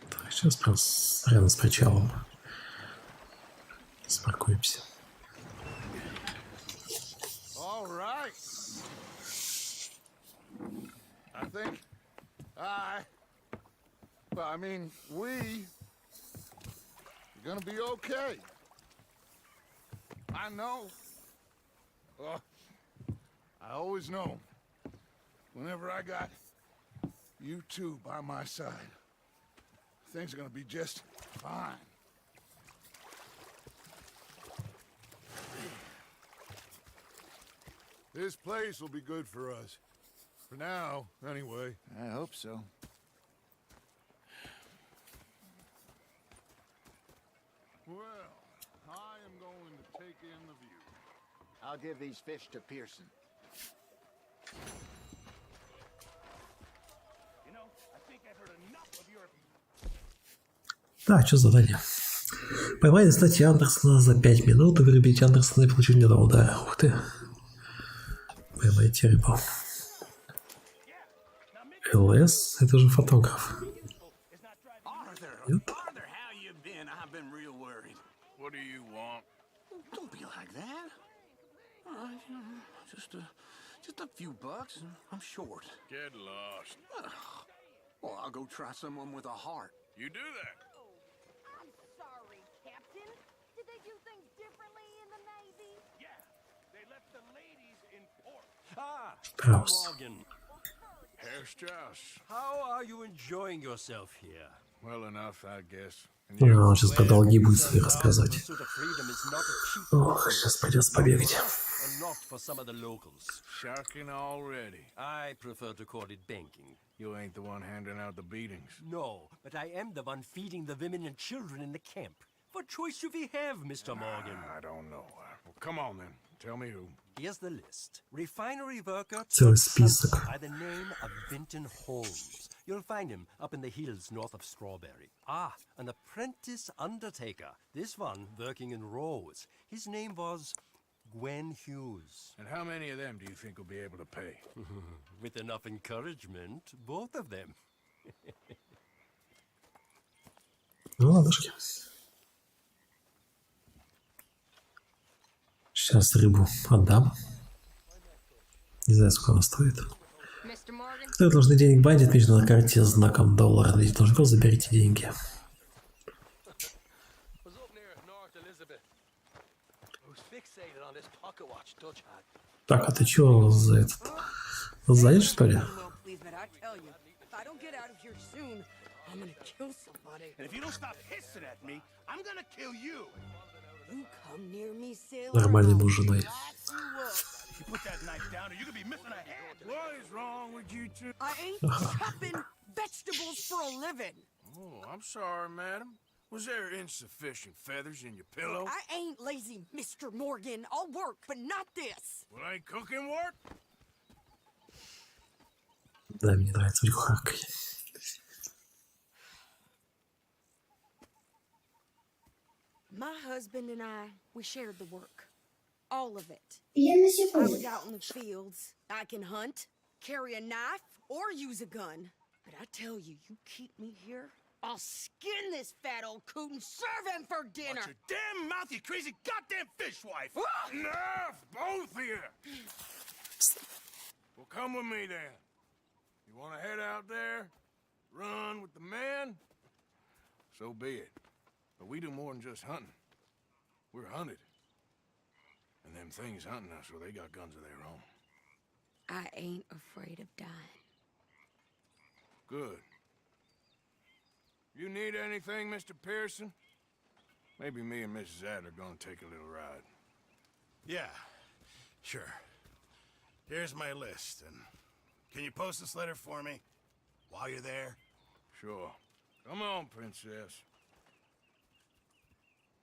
Так, сейчас просто рядом с причалом спаркуемся. All right. I think we are gonna be okay. I know. I always know. Whenever I got you two by my side, things are gonna be just fine. This place will be good for us. For now, anyway. I hope so. Well, I am going to take in the view. I'll give these fish to Pearson. You know, I think I've heard enough of your... Так, что задание? Поймай и достать Андерсона за 5 минут и вырубить Андерсона и получить недавно удара. Ух ты. Поймайте рыбу. ЛС? Это же фотограф. Нет? Arthur, how you been? I've been real worried. What do you want? Don't be like that. Just a few bucks. I'm short. Get lost. Well, I'll go try someone with a heart. You do that. I'm sorry, Captain. Did they do things differently? Страус. Herr Strauss. How are you enjoying yourself here? Well enough, I guess. And Ну, you? он сейчас про долги будет свои рассказывать. Pursuit of freedom is not a cheap Ох, сейчас придется побегать. and not for some of the locals. Sharking already. I prefer to call it banking. You ain't the one handing out the beatings. No, but I am the one feeding the women and children in the camp. What choice do we have, Mr. Morgan? I don't know. Well, come on then. Tell me who. Here's the list. Refinery worker Целый список. by the name of Vinton Holmes. You'll find him up in the hills north of Strawberry. Ah, an apprentice undertaker. This one working in rows. His name was Gwen Hughes. And how many of them do you think will be able to pay? With enough encouragement, both of them. Ну, ладушки. Сейчас рыбу отдам. Не знаю, сколько она стоит. Кто должны денег банде, отмечено на карте с знаком доллара. Для должников заберите деньги. Так, а ты чё за этот? Занят, что ли? Нормальный муж с женой. You put that knife down or you could be missing a hand. What is wrong with you two? I ain't chopping vegetables for a living. Oh, I'm sorry, madam. Was there insufficient feathers in your pillow? I ain't lazy, Mr. Morgan. I'll work, but not this. Well, ain't cooking work? Да, мне нравится в харкой. My husband and I, we shared the work. All of it. Я на I секунду. was out in the fields. I can hunt, carry a knife, or use a gun. But I tell you, you keep me here, I'll skin this fat old coot and serve him for dinner. Watch your damn mouth, you crazy goddamn fishwife! Enough, both of you! Well, come with me then. You want to head out there, run with the men? So be it. But we do more than just hunting. We're hunted. And them things hunting us, so they got guns of their own. I ain't afraid of dying. Good. You need anything, Mr. Pearson? Maybe me and Mrs. Ad are gonna take a little ride. Yeah, sure. Here's my list, and can you post this letter for me while you're there? Sure. Come on, princess.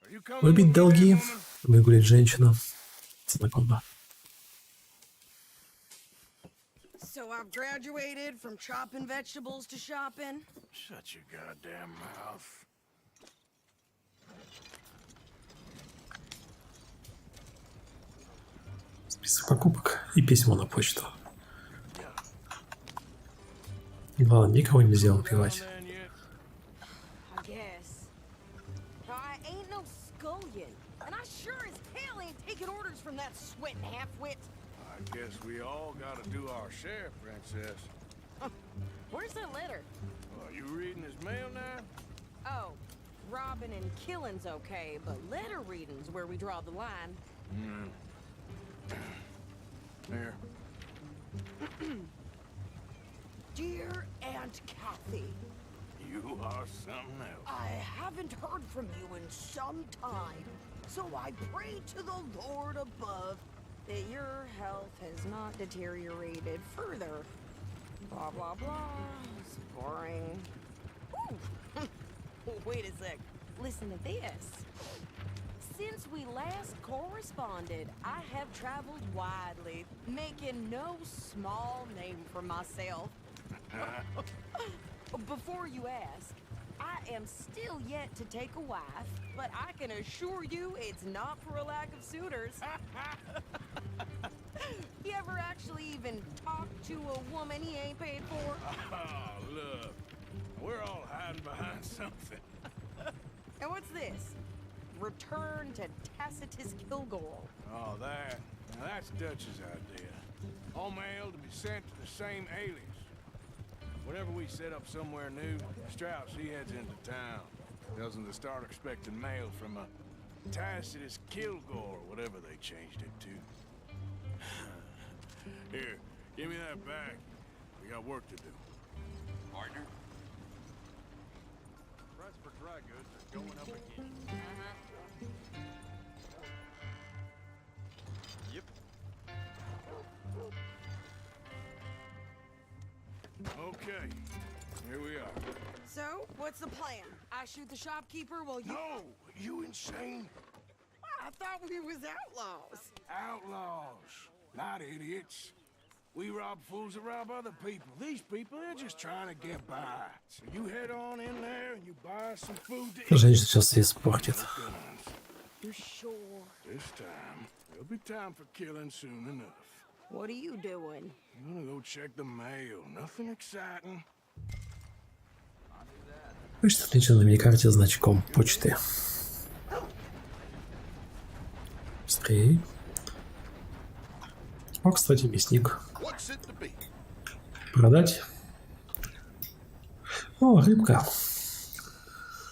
Are you coming Выбить with me, долги, woman? выгулять женщину. Знакомо. So I've graduated from chopping vegetables to shopping. Shut your goddamn mouth. Список покупок и письмо на почту. Ладно, никого нельзя убивать. I guess. I ain't no scullion, and I sure as hell ain't taking orders from that sweating half-wit. I guess we all gotta do our share, princess. Where's that letter? Are you reading his mail now? Oh, robbing and killing's okay, but letter reading's where we draw the line. Here. Dear Aunt Kathy, You are something else. I haven't heard from you in some time, so I pray to the Lord above that your health has not deteriorated further. Blah, blah, blah. It's boring. Ooh. Wait a sec. Listen to this. Since we last corresponded, I have traveled widely, making no small name for myself. Before you ask, I am still yet to take a wife, but I can assure you it's not for a lack of suitors. You ever actually even talk to a woman he ain't paid for? Oh, look. We're all hiding behind something. And what's this? Return to Tacitus Kilgore. Oh, that. Now that's Dutch's idea. All mail to be sent to the same alias. Whenever we set up somewhere new, Strauss, he heads into town. Tells them to start expecting mail from a Tacitus Kilgore, whatever they changed it to. Here, Give me that bag. We got work to do. Partner? Price for dry goods is going up again. Yep. Okay, here we are. So, what's the plan? I shoot the shopkeeper while you... No, you insane? I thought we was outlaws. Outlaws, not idiots. We rob fools that rob other people. These people, they're just trying to get by. So you head on in there and you buy some food to eat. Женщина сейчас все испортит. You sure? This time, there'll be time for killing soon enough. What are you doing? I'm gonna go check the mail. Nothing exciting. Почта отмечена на миникарте значком почты. Быстрее. О, кстати, мясник. Продать. О, рыбка.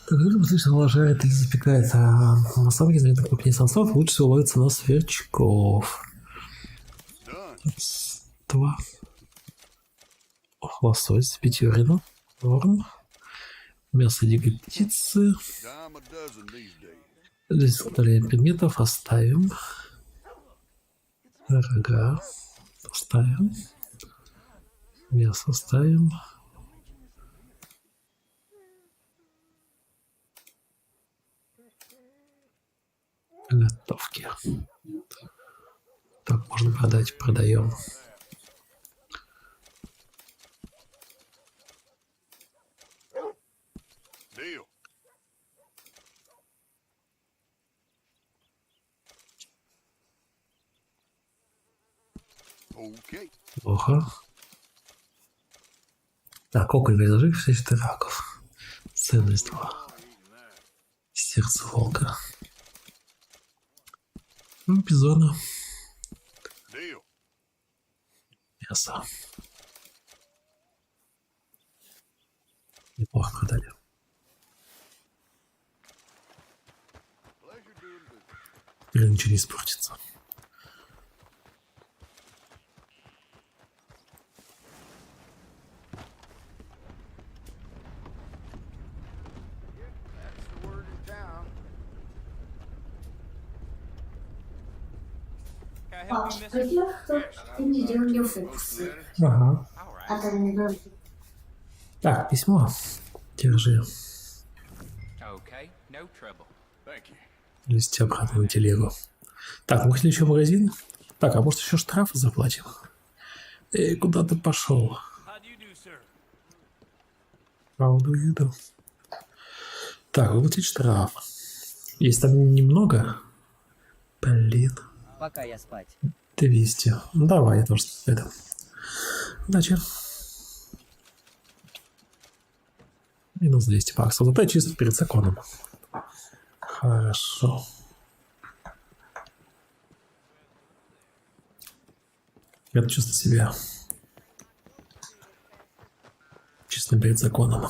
Так, рыба слишком лажает или запекает, а на самом деле это крупнее самцов лучше всего ловится на сверчков. Два. Лосось, пятерина. Норм. Мясо дикой птицы. Здесь изготовление предметов оставим. Рога оставим. Мясо оставим. Готовки. Так, можно продать, продаем. Плохо. Так, окунь предложи 6 раков. Ценность 2. Сердце волка. Ну, бизона. Мясо. Неплохо продали. Или ничего не испортится. Папа, во-первых, ты не делал мне фокусы. Ага. А то не говори. Так, письмо. Держи. Листи обратно на телегу. Так, мы еще магазин. Так, а может еще штрафы заплатим? Эй, куда ты пошел? Правду еду. Так, выплатить штраф. Есть там немного. Блин. Пока я спать. 200. Ну, давай, я тоже это. Удачи. Минус 200 баксов. Зато я чисто перед законом. Хорошо. Я чувствую себя чисто перед законом.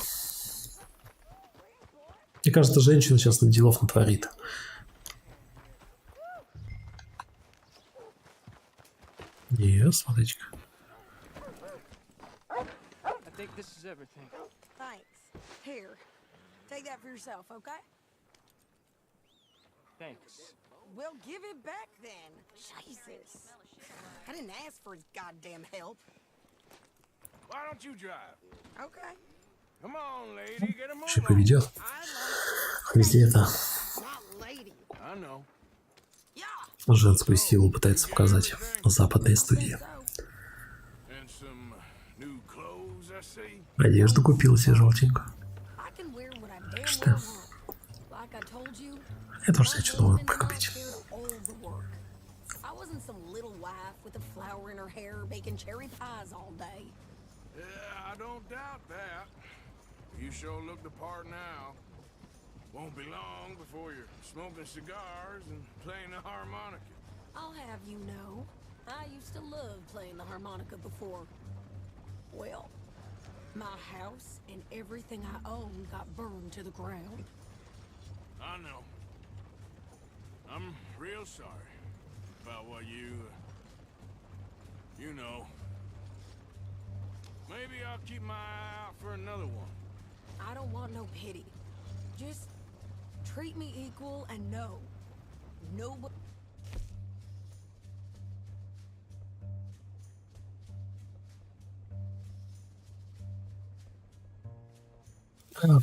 Мне кажется, женщина сейчас делов натворит. Нет, смотрите-ка. Here, take that for yourself, okay? Thanks. Well, give it back then. Jesus. I didn't ask for his goddamn help. Why don't you drive? Okay. Come on, lady, get a move Шибко ведет. Везде это I know. женскую силу пытается показать западные студии. And some new clothes, I see. Одежду купил себе желтенькую. Что? Я тоже себе что-то могу прикупить. Yeah, I don't doubt that. You sure look the part now. Won't be long before you're smoking cigars and playing the harmonica. I'll have you know, I used to love playing the harmonica before. Well, my house and everything I own got burned to the ground. I know. I'm real sorry about what you know. maybe I'll keep my eye out for another one. I don't want no pity. Just treat me equal and no. Nobody.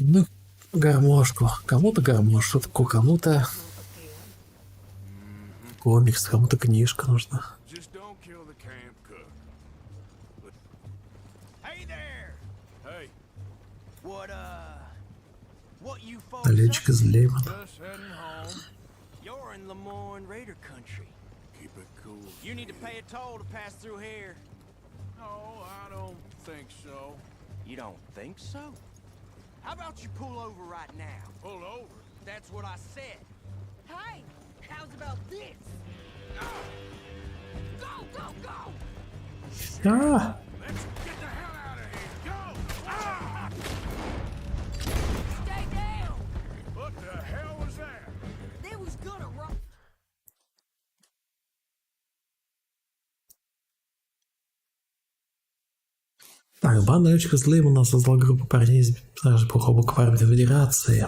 Ну, гармошку. Кому-то гармошку, кому-то комикс, кому-то книжка нужна. Just don't kill the camp cook. Hey there! Hey. What you folks Налетчик из Леймана. Just heading home. You're in Lemoyne Raider country. Keep it cool. You need to pay a toll to pass through here. No, I don't think so. You don't think so? How about you pull over right now? Pull over. That's what I said. Hey, how's about this? Go, go, go! А! Let's get the hell out of here. Go! Ah! Stay down! What the hell was that? They was gonna run. Так, банда налетчика из Леймана создала группу парней из похожих букварной федерации.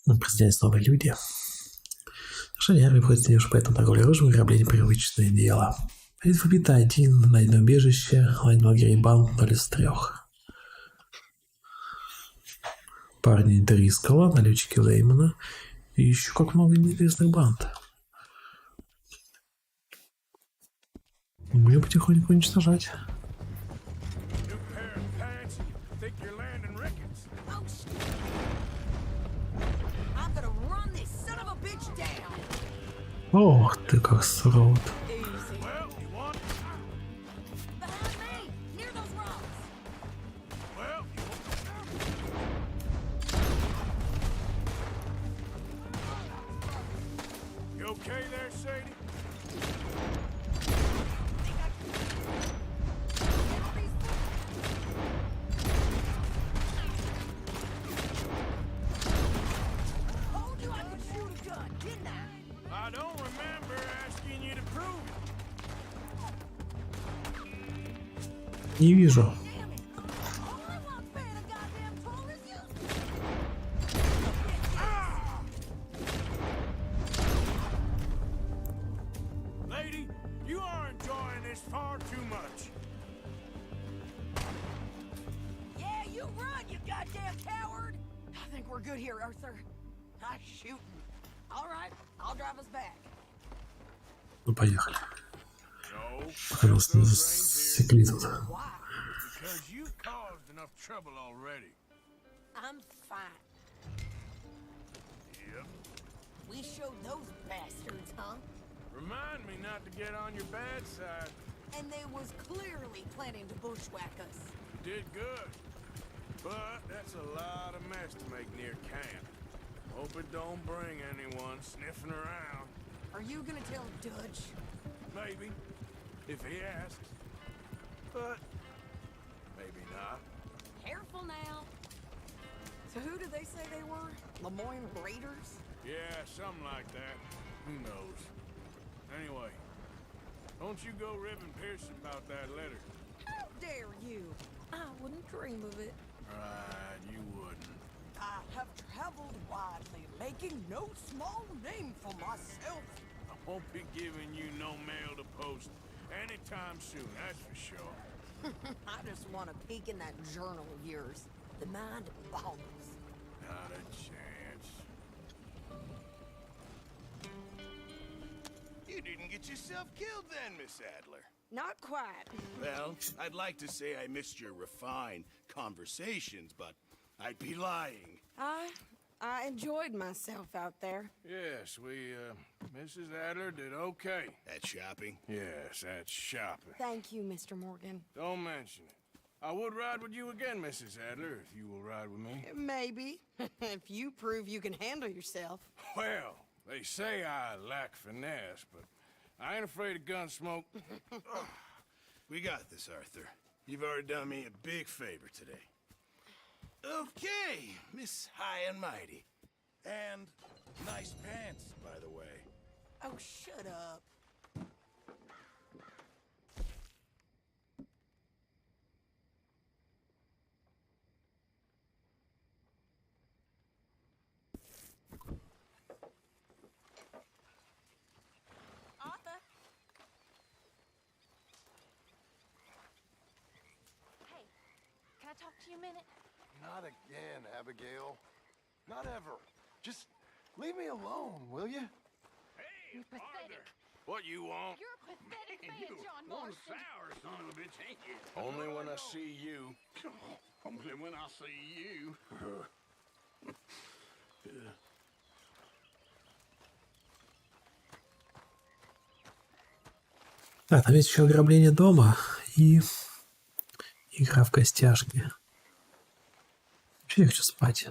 Присоединяются новые люди. Решение армии входит в нее, поэтому торговля оружием и ограбление привычное дело. Алфавита 1, найдено убежище, найдено лагерей банд 0 из 3. Парни Дрискала, налетчики Леймана и еще как много неизвестных банд. Будем потихоньку уничтожать. New pair of pants. Think you're landing Ricketts? Oh, I'm gonna run this son of a bitch down. Ох ты, как срод. Well, you want? Behind me, near those rocks. Well, you okay there, Sadie? Told you I could shoot a gun, didn't I? I don't remember asking you to prove it. Не вижу. Damn it! All I want paying a goddamn toll is you. Lady, you are enjoying this far too much. Yeah, you run, you goddamn coward! I think we're good here, Arthur. Nice shooting. All right, I'll drive us back. Ну, поехали. No, Пока нас не засекли тут. Why? because you've caused enough trouble already. I'm fine. Yep. We showed those bastards, huh? Remind me not to get on your bad side. And they was clearly planning to bushwhack us. You did good. But that's a lot of mess to make near camp. Hope it don't bring anyone sniffing around. Are you gonna tell Dutch? Maybe, if he asks. But maybe not. Careful now. So who did they say they were? Lemoyne Raiders? Yeah, something like that. Who knows? Anyway, don't you go ribbing Pearson about that letter. How dare you? I wouldn't dream of it. Right, you wouldn't. I have traveled widely, making no small name for myself. I won't be giving you no mail to post anytime soon, that's for sure. I just want a peek in that journal of yours. The mind boggles. Not a chance. You didn't get yourself killed then, Miss Adler. Not quite. Well, I'd like to say I missed your refined conversations, but I'd be lying. I enjoyed myself out there. Yes, Mrs. Adler did okay. At shopping? Yes, that's shopping. Thank you, Mr. Morgan. Don't mention it. I would ride with you again, Mrs. Adler, if you will ride with me. Maybe. If you prove you can handle yourself. Well, they say I lack finesse, but I ain't afraid of gun smoke. We got this, Arthur. You've already done me a big favor today. Okay, Miss High and Mighty. And nice pants, by the way. Oh, shut up. you a minute? Not again, Abigail. Not ever. Just leave me alone, will you? Hey, Pathetic. What you want? You're a pathetic man, John One Marston. sour son of a bitch, ain't you? Only when I see you. Only when I see you. А, там есть еще ограбление дома и игра в костяшки. Вообще я хочу спать.